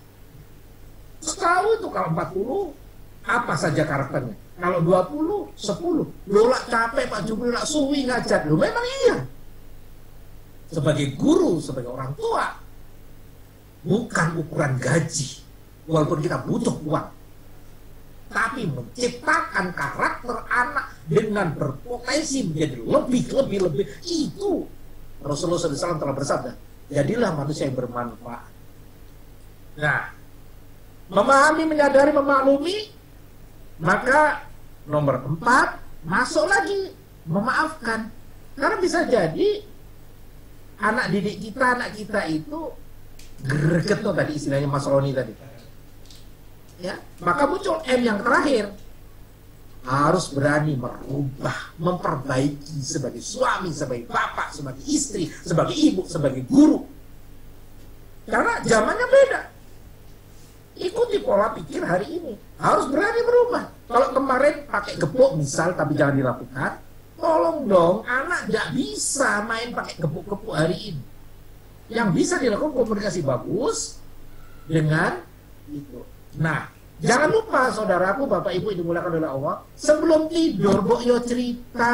Tahu itu kalau 40 apa saja karakternya. Kalau 20, 10. Lo lah capek Pak Jumri, lah suwi ngajar. Lo memang iya. Sebagai guru, sebagai orang tua, bukan ukuran gaji, walaupun kita butuh uang, tapi menciptakan karakter anak dengan berpotensi menjadi lebih. Itu Rasulullah SAW telah bersabda, jadilah manusia yang bermanfaat. Nah, memahami, menyadari, memaklumi, maka nomor 4, masuk lagi, memaafkan. Karena bisa jadi anak didik kita, anak kita itu greget tuh tadi istilahnya Mas Roni tadi. Ya, maka muncul M yang terakhir. Harus berani merubah, memperbaiki sebagai suami, sebagai bapak, sebagai istri, sebagai ibu, sebagai guru. Karena zamannya beda. Ikuti pola pikir hari ini. Harus berani berubah. Kalau kemarin pakai gepuk misal, tapi jangan dilakukan. Tolong dong, anak tidak bisa main pakai gepuk-gepuk hari ini. Yang bisa dilakukan komunikasi bagus dengan itu. Nah, jangan lupa saudaraku, Bapak Ibu yang dimuliakan oleh Allah, sebelum tidur, Mbok yo cerita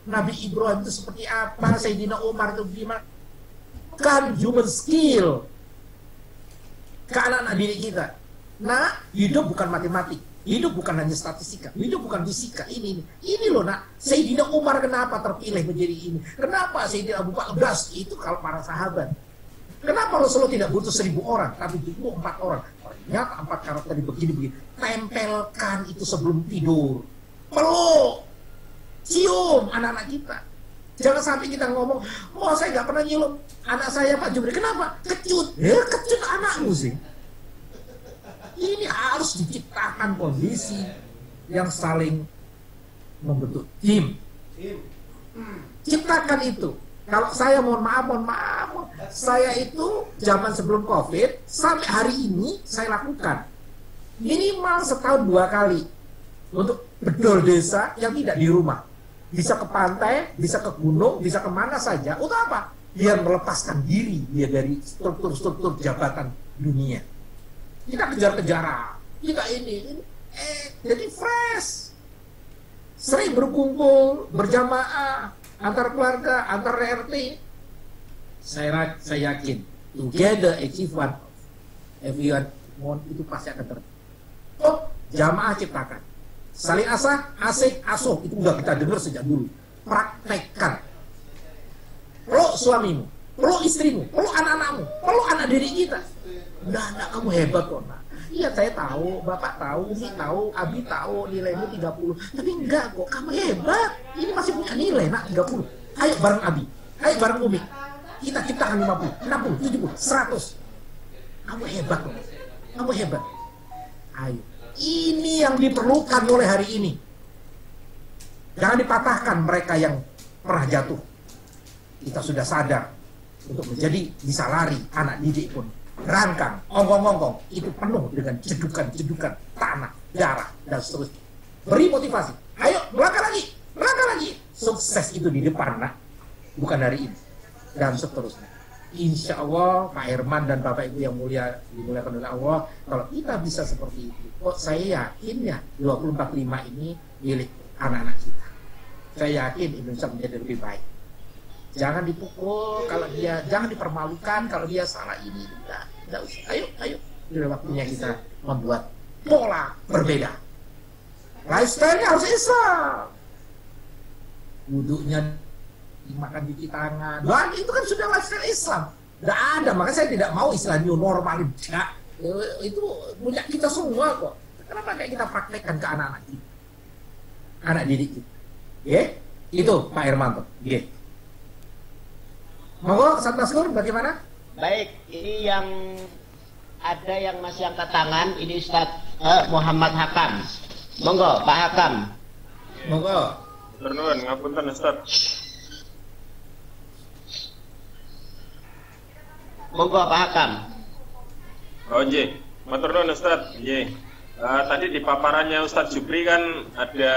Nabi Ibrahim itu seperti apa, Sayyidina Umar itu gimana. Kan human skill ke anak-anak didik kita. Nah, hidup bukan matematik. Hidup bukan hanya statistika, hidup bukan fisika. Ini loh nak. Sayyidina Umar kenapa terpilih menjadi ini? Kenapa Sayyidina Abu Bakar? Itu kalau para sahabat. Kenapa Rasulullah tidak butuh 1000 orang, tapi butuh 4 orang? Ternyata 4 karakter begini-begini. Tempelkan itu sebelum tidur. Peluk, cium anak-anak kita. Jangan sampai kita ngomong, oh saya nggak pernah nyium anak saya Pak Jumri. Kenapa? Kecut. Ya kecut anakmu sih. Ini harus diciptakan kondisi yang saling membentuk tim. Ciptakan itu. Kalau saya mohon maaf, saya itu zaman sebelum COVID sampai hari ini saya lakukan minimal setahun 2 kali untuk bedol desa yang tidak di rumah. Bisa ke pantai, bisa ke gunung, bisa kemana saja. Untuk apa? Biar melepaskan diri dia dari struktur-struktur jabatan dunia. Kita kejar-kejaran, kita ini. Jadi fresh. Sering berkumpul, berjamaah, antar keluarga, antar RT. Saya yakin, together achieve one. Everyone want itu pasti akan terjadi. Oh, jamaah ciptakan. Saling asah, asik, asuh. Itu udah kita dengar sejak dulu. Praktekkan. Peluk suamimu, peluk istrimu, peluk anak-anakmu, peluk anak diri kita. Nah, kamu hebat kok, nak. Iya, saya tahu, Bapak tahu, Umi tahu, Abi tahu, nilaimu 30. Tapi enggak kok, kamu hebat. Ini masih punya nilai, nak, 30. Ayo bareng Abi, ayo bareng Umi. Kita ciptakan 50, 60, 70, 100. Kamu hebat kok. Kamu hebat. Ayo. Ini yang diperlukan oleh hari ini. Jangan dipatahkan mereka yang pernah jatuh. Kita sudah sadar untuk menjadi bisa lari, anak didik pun rangkang, ongkong-ongkong itu penuh dengan cedukan-cedukan tanah, darah, dan seterusnya. Beri motivasi. Ayo, melangkah lagi. Sukses itu di depan, nak. Bukan hari ini. Dan seterusnya. Insya Allah, Pak Herman dan Bapak Ibu yang mulia, dimuliakan oleh Allah, kalau kita bisa seperti itu, kok saya yakin ya 245 ini milik anak-anak kita. Saya yakin Indonesia menjadi lebih baik. Jangan dipukul kalau dia, jangan dipermalukan kalau dia salah ini. Tidak usah. Ayo. Sudah waktunya kita membuat pola berbeda. Lifestyle-nya harus Islam. Wudhunya dimakan cuci tangan. Wah, itu kan sudah lifestyle Islam. Tidak ada, makanya saya tidak mau istilah new normal. Tidak. Itu punya kita semua kok. Kenapa kayak kita praktekkan ke anak-anak kita? Anak didik kita. Itu Pak Hermanto. Monggo, Satmaskur, bagaimana? Baik, ini yang ada yang masih angkat tangan, ini Ustadz Muhammad Hakam. Monggo, Pak Hakam. Monggo. Nuwun, ngapunten Ustadz. Monggo, Pak Hakam. Oh, nggih. Matur nuwun Ustadz. Nggih. Tadi di paparannya Ustadz Jupri kan ada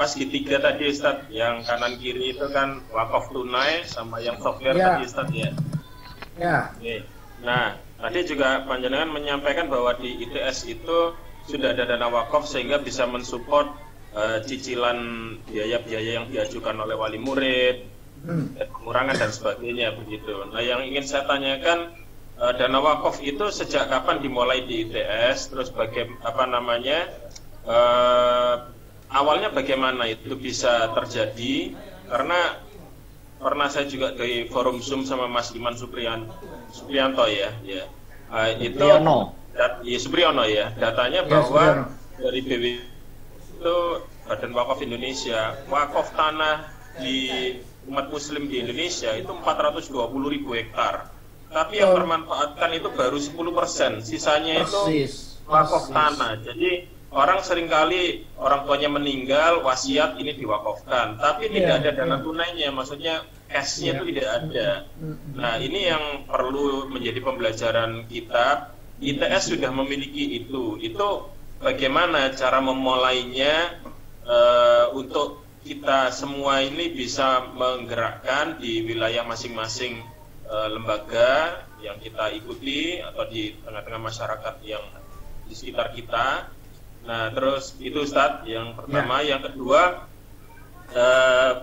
segitiga tadi Ustadz, yang kanan kiri itu kan wakaf tunai sama yang software tadi Ustadz ya. Ya. Oke. Nah, tadi juga panjenengan menyampaikan bahwa di ITS itu sudah ada dana wakaf sehingga bisa mensupport cicilan biaya-biaya yang diajukan oleh wali murid, pengurangan dan sebagainya begitu. Nah, yang ingin saya tanyakan, dana wakaf itu sejak kapan dimulai di ITS, terus awalnya bagaimana itu bisa terjadi? Karena pernah saya juga di forum Zoom sama Mas Iman Supriyanto ya. Itu Supriyono ya, datanya bahwa dari BW itu Badan Wakaf Indonesia, wakaf tanah di umat muslim di Indonesia itu 420.000 hektar. Tapi yang termanfaatkan itu baru 10%, sisanya itu wakaf tanah. Jadi orang seringkali orang tuanya meninggal, wasiat ini diwakafkan, tapi tidak ada dana tunainya, maksudnya cash-nya itu tidak ada. Nah, ini yang perlu menjadi pembelajaran kita. ITS sudah memiliki itu. Itu bagaimana cara memulainya untuk kita semua ini bisa menggerakkan di wilayah masing-masing lembaga yang kita ikuti atau di tengah-tengah masyarakat yang di sekitar kita. Nah, terus itu Ustadz yang pertama. Yang kedua,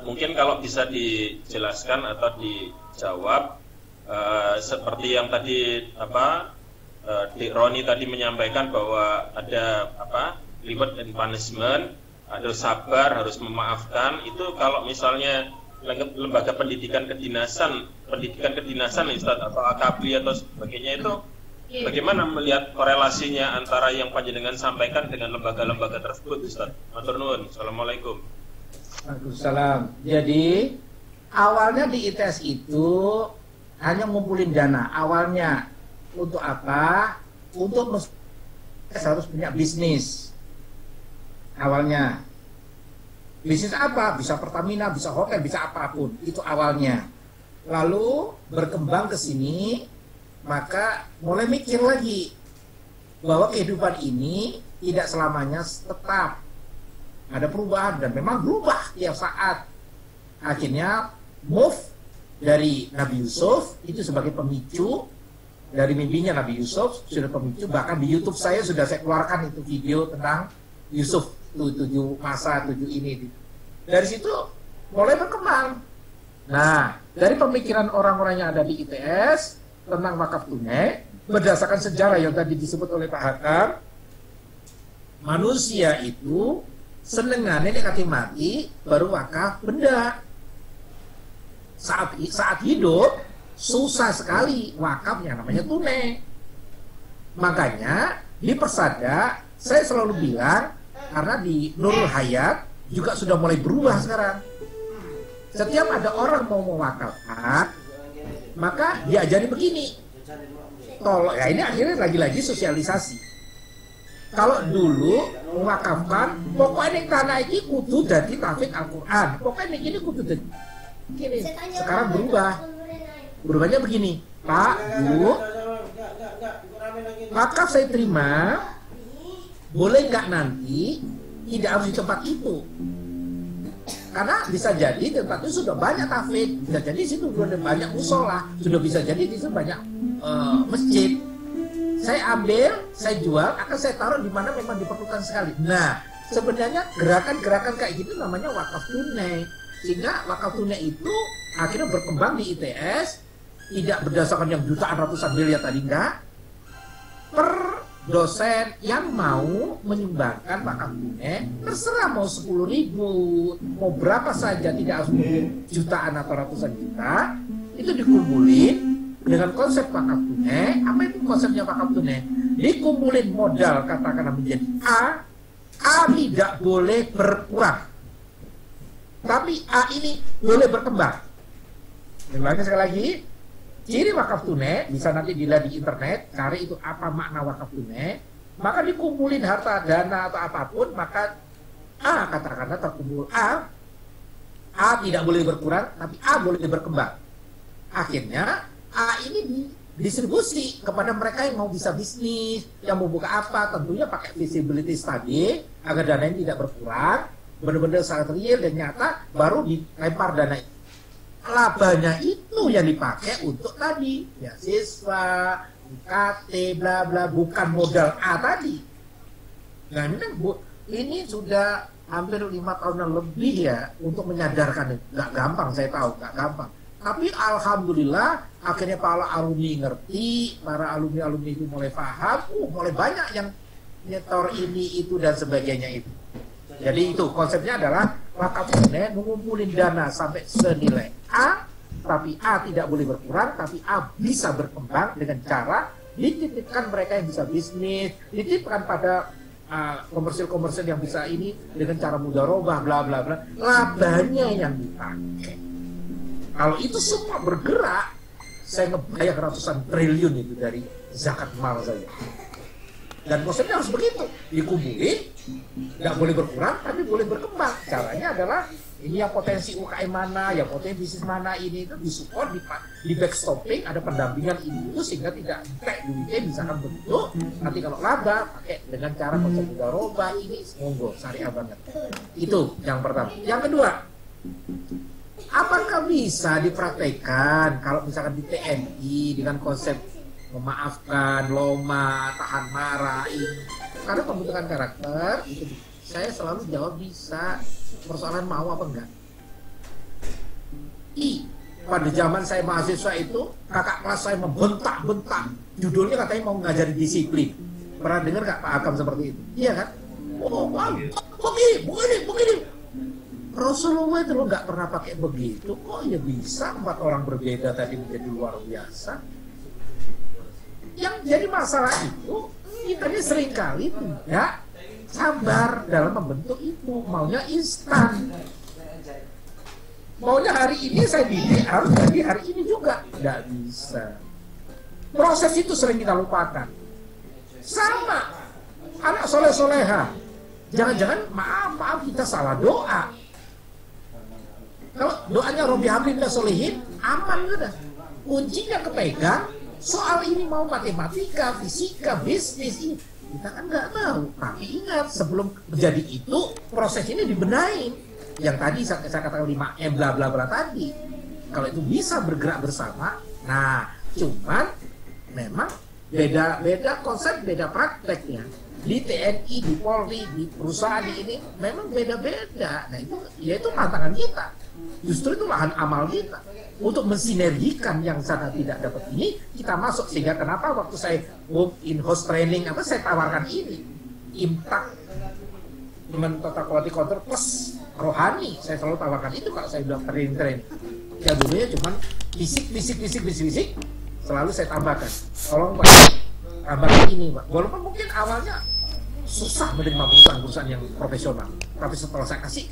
mungkin kalau bisa dijelaskan atau dijawab seperti yang tadi Dik Roni tadi menyampaikan bahwa ada reward and punishment, ada sabar, harus memaafkan. Itu kalau misalnya lembaga pendidikan kedinasan Ustaz, atau AKABRI atau sebagainya, itu bagaimana melihat korelasinya antara yang panjenengan sampaikan dengan lembaga-lembaga tersebut, Ustaz? Matur nuwun. Assalamualaikum. Waalaikumsalam. Jadi awalnya di ITS itu hanya ngumpulin dana. Awalnya untuk apa? Untuk harus punya bisnis. Awalnya bisnis apa? Bisa Pertamina, bisa hotel, bisa apapun. Itu awalnya. Lalu berkembang ke sini, maka mulai mikir lagi bahwa kehidupan ini tidak selamanya tetap. Ada perubahan dan memang berubah tiap saat. Akhirnya move dari Nabi Yusuf itu sebagai pemicu, dari mimpinya Nabi Yusuf sudah pemicu. Bahkan di YouTube saya sudah saya keluarkan itu video tentang Yusuf, 7 masa 7 ini. Dari situ mulai berkembang. Nah, dari pemikiran orang-orang yang ada di ITS tentang wakaf tunai, berdasarkan sejarah yang tadi disebut oleh Pak Hakam, manusia itu senengannya dekati mati baru wakaf benda. Saat hidup susah sekali wakaf yang namanya tunai. Makanya di Persada saya selalu bilang, karena di Nurul Hayat juga sudah mulai berubah sekarang. Setiap ada orang mau mewakafkan, maka diajari begini. Tolong ya, ini akhirnya lagi-lagi sosialisasi. Kalau dulu mewakafkan, pokoknya yang tanah ini kudu dadi tahfidz Al-Quran. Pokoknya ini kudu dadi. Gini, sekarang berubah. Berubahnya begini, Pak, Bu, wakaf saya terima, boleh nggak nanti tidak harus di tempat itu. Karena bisa jadi tempat itu sudah banyak tahfidz, bisa jadi di situ sudah banyak musola, sudah bisa jadi di situ banyak masjid. Saya ambil, saya jual, akan saya taruh di mana memang diperlukan sekali. Nah, sebenarnya gerakan-gerakan kayak gitu namanya wakaf tunai. Sehingga wakaf tunai itu akhirnya berkembang di ITS, tidak berdasarkan yang jutaan ratusan miliar tadi, enggak. Per dosen yang mau menyumbangkan wakaf tunai, terserah mau 10.000, mau berapa saja, tidak harus jutaan atau ratusan juta, itu dikumpulin dengan konsep wakaf tunai. Apa itu konsepnya wakaf tunai? Dikumpulin modal katakanlah menjadi A tidak boleh berkurang, tapi A ini boleh berkembang. Ulangi sekali lagi, ciri wakaf tunai bisa nanti dilihat di internet, cari itu apa makna wakaf tunai. Maka dikumpulin harta dana atau apapun, maka A katakanlah terkumpul A tidak boleh berkurang, tapi A boleh berkembang. Akhirnya A ini didistribusi kepada mereka yang mau bisa bisnis, yang mau buka apa, tentunya pakai visibility study agar dananya tidak berkurang, benar-benar sangat real dan nyata, baru dilempar dana. Labanya itu yang dipakai untuk tadi, ya siswa, UKT, bla bla, bukan modal A tadi. Nah ini sudah hampir 5 tahunan lebih ya untuk menyadarkan. Nggak gampang, saya tahu, nggak gampang. Tapi alhamdulillah akhirnya para alumni ngerti, para alumni itu mulai paham, mulai banyak yang nyetor ini itu dan sebagainya itu. Jadi itu konsepnya adalah wakaf tunai mengumpulin dana sampai senilai A, tapi A tidak boleh berkurang, tapi A bisa berkembang dengan cara dititipkan mereka yang bisa bisnis, dititipkan pada komersil yang bisa ini dengan cara mudharabah bla bla bla, labanya yang dipakai. Kalau itu semua bergerak, saya ngebayar ratusan triliun itu dari zakat mal saya. Dan konsepnya harus begitu, dikumpulin, nggak boleh berkurang, tapi boleh berkembang. Caranya adalah ini yang potensi UKM mana, yang potensi bisnis mana, ini itu disupport, di backstopping, ada pendampingan ini itu sehingga tidak kayak duitnya misalkan begitu. Nanti kalau laba pakai dengan cara konsep mudharabah ini, monggo syariah banget. Itu yang pertama. Yang kedua, apakah bisa dipraktekkan kalau misalkan di TNI dengan konsep memaafkan, loma, tahan marah ini? Karena pembentukan karakter itu saya selalu jawab bisa. Persoalan mau apa enggak? pada zaman saya mahasiswa itu, kakak kelas saya membentak-bentak. Judulnya katanya mau ngajari disiplin. Pernah dengar nggak Pak Akam seperti itu? Iya kan? Oh, begini. Rasulullah itu nggak pernah pakai begitu. Kok ya bisa 4 orang berbeda tadi menjadi luar biasa? Yang jadi masalah itu, kita ini seringkali tidak sabar dalam membentuk itu. Maunya instan. Maunya hari ini saya didik, harus jadi hari ini juga. Tidak bisa. Proses itu sering kita lupakan. Sama anak soleh-soleha. Jangan-jangan maaf kita salah doa. Kalau doanya Robbi Hablina Solihin, aman udah. Kuncinya kepegang. Soal ini mau matematika, fisika, bisnis ini kita kan nggak tahu. Tapi ingat, sebelum menjadi itu proses ini dibenahin. Yang tadi saya katakan 5M bla bla bla tadi. Kalau itu bisa bergerak bersama, nah cuman memang beda konsep, beda prakteknya. Di TNI, di Polri, di perusahaan ini memang beda-beda. Nah itu tantangan kita. Justru itu lahan amal kita untuk mensinergikan yang sana tidak dapat ini, kita masuk. Sehingga kenapa waktu saya in host training saya tawarkan ini Imtak Human Tata Quality Control plus rohani, saya selalu tawarkan itu kalau saya bilang training. Ya dulunya cuman fisik, selalu saya tambahkan. Tolong Pak, tambahkan ini Pak. Walaupun mungkin awalnya susah menerima perusahaan-perusahaan yang profesional, tapi setelah saya kasih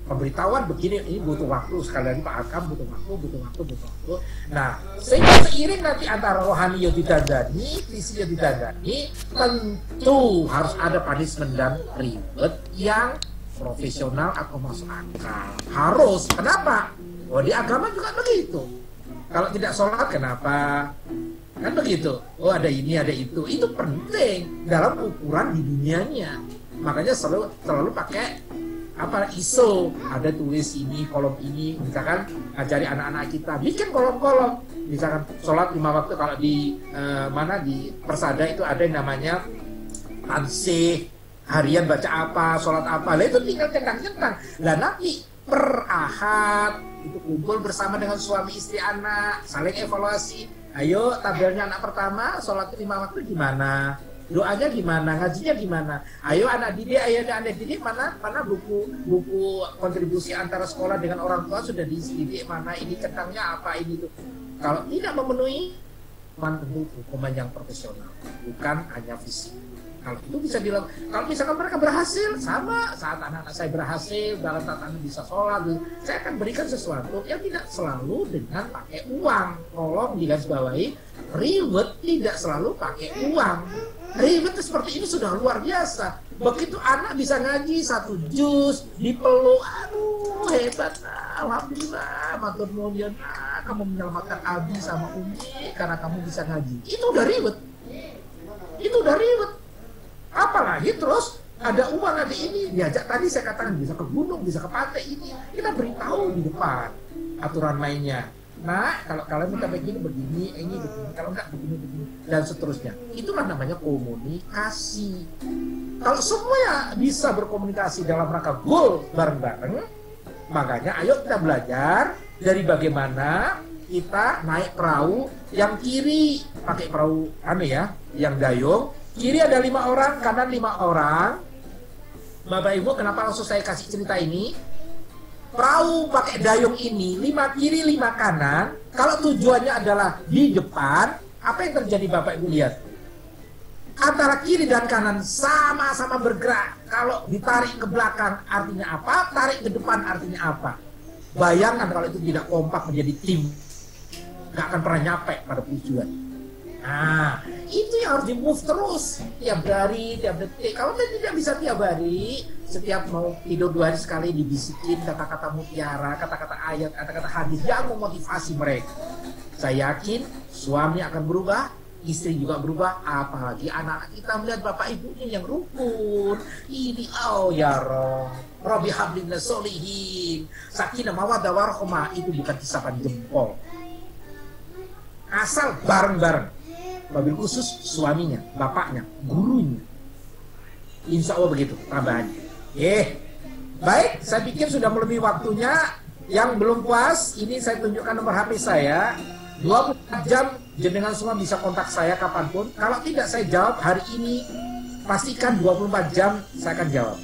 pemberitahuan begini, ini butuh waktu. Sekali lagi Pak Akam butuh waktu. Nah, sehingga seiring nanti antara rohani yang didandani, visi yang didandani, tentu harus ada punishment dan reward yang profesional atau masuk akal. Harus. Kenapa? Oh, di agama juga begitu. Kalau tidak sholat kenapa? Kan begitu. Oh, ada ini, ada itu. Itu penting dalam ukuran di dunianya. Makanya selalu pakai ISO, ada tulis ini, kolom ini, misalkan ajari anak-anak kita bikin kolom-kolom, misalkan sholat 5 waktu. Kalau di di Persada itu ada yang namanya tansih harian, baca apa, sholat apa, lah itu tinggal centang-centang. Lah nanti per ahad itu kumpul bersama dengan suami istri anak, saling evaluasi. Ayo tabelnya anak pertama sholat 5 waktu gimana? Doanya gimana, ngajinya gimana? Ayo anak didik, mana buku kontribusi antara sekolah dengan orang tua sudah dididik, mana ini centangnya apa ini tuh. Kalau tidak memenuhi, tentu hukuman yang profesional, bukan hanya fisik. Kalau itu bisa dilakukan, kalau misalkan mereka berhasil, sama saat anak-anak saya berhasil, dalam anak bisa sholat, saya akan berikan sesuatu yang tidak selalu dengan pakai uang. Tolong digarisbawahi, reward tidak selalu pakai uang. Reward seperti ini sudah luar biasa. Begitu anak bisa ngaji 1 juz, dipeluk, aduh hebat, alhamdulillah, matur nuwun, kamu menyelamatkan Abi sama Umi karena kamu bisa ngaji. Itu udah reward. Apalagi terus ada uang, ada ini, diajak tadi saya katakan bisa ke gunung, bisa ke pantai, ini kita beritahu di depan aturan mainnya. Nah, kalau kalian minta begini, ini begini, kalau enggak begini, dan seterusnya. Itulah namanya komunikasi. Kalau semua bisa berkomunikasi dalam rangka goal bareng-bareng, makanya ayo kita belajar dari bagaimana kita naik perahu yang kiri, pakai perahu yang dayung. Kiri ada 5 orang, kanan 5 orang. Bapak Ibu, kenapa langsung saya kasih cerita ini? Perahu pakai dayung ini 5 kiri 5 kanan. Kalau tujuannya adalah di depan, apa yang terjadi Bapak Ibu lihat? Antara kiri dan kanan sama-sama bergerak. Kalau ditarik ke belakang artinya apa? Tarik ke depan artinya apa? Bayangkan kalau itu tidak kompak menjadi tim, nggak akan pernah nyampe pada tujuan. Nah, itu yang harus di-move terus tiap hari, tiap detik. Kalau tidak bisa tiap hari, setiap mau tidur 2 hari sekali dibisikin kata-kata mutiara, kata-kata ayat, kata-kata hadis yang memotivasi mereka. Saya yakin suami akan berubah, istri juga berubah, apalagi anak-anak kita melihat bapak ibunya yang rukun. Ini ya Robbi Hablina Solihin, sakinah mawaddah warahmah, itu bukan hisapan jempol. Asal bareng-bareng. Wabil khusus suaminya, bapaknya, gurunya. Insya Allah begitu tambahannya. Baik, saya pikir sudah melebihi waktunya. Yang belum puas, ini saya tunjukkan nomor HP saya. 24 jam jenengan semua bisa kontak saya kapanpun. Kalau tidak saya jawab hari ini, pastikan 24 jam saya akan jawab.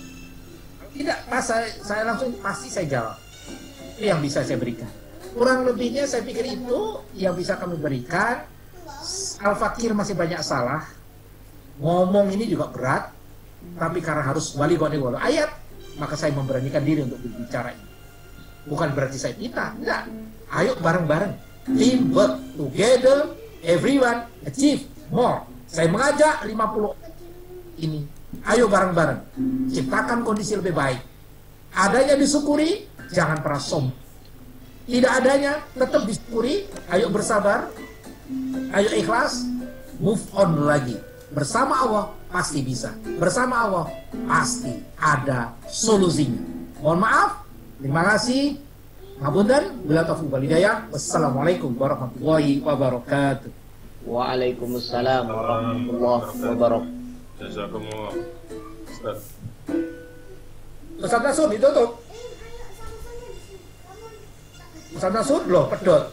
Tidak, pas saya langsung pasti saya jawab. Itu yang bisa saya berikan. Kurang lebihnya saya pikir itu yang bisa kami berikan. Al-Fakir masih banyak salah. Ngomong ini juga berat. Tapi karena harus wali ayat, maka saya memberanikan diri untuk berbicara ini. Bukan berarti saya minta, enggak. Ayo bareng-bareng. Teamwork, together, everyone achieve more. Saya mengajak 50 ini. Ayo bareng-bareng. Ciptakan kondisi lebih baik. Adanya disyukuri, jangan pernah sombong. Tidak adanya, tetap disyukuri. Ayo bersabar. Ayo ikhlas. Move on lagi. Bersama Allah, pasti bisa. Bersama Allah, pasti ada solusinya. Mohon maaf. Terima kasih. Ngapunten, bila taufiq wal hidayah. Wassalamualaikum warahmatullahi wabarakatuh. Waalaikumsalam warahmatullahi wabarakatuh. Jazakumullah. Ustaz. Ustaz Nasud ditutup. Ustaz Nasud loh, pedot.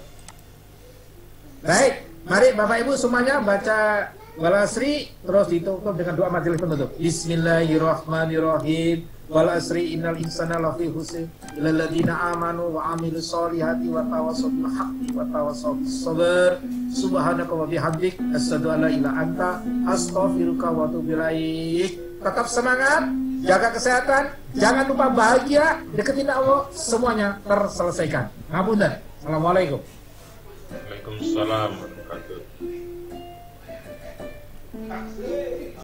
Baik, mari Bapak Ibu semuanya baca Wal Asri terus ditutup dengan doa majelis penutup. Bismillahirrahmanirrahim. Wal asri innal insana lafi khusr illal ladzina amanu wa amilus solihati wa tawassaw bil haqqi wa tawassaw bis sabr. Subhanaka wa bihamdik asyhadu an la ilaha anta astaghfiruka wa atubu ilaik. Tetap semangat, jaga kesehatan, jangan lupa bahagia, deketin Allah, semuanya terselesaikan. Ngapunten. Assalamualaikum. Waalaikumsalam warahmatullahi wabarakatuh.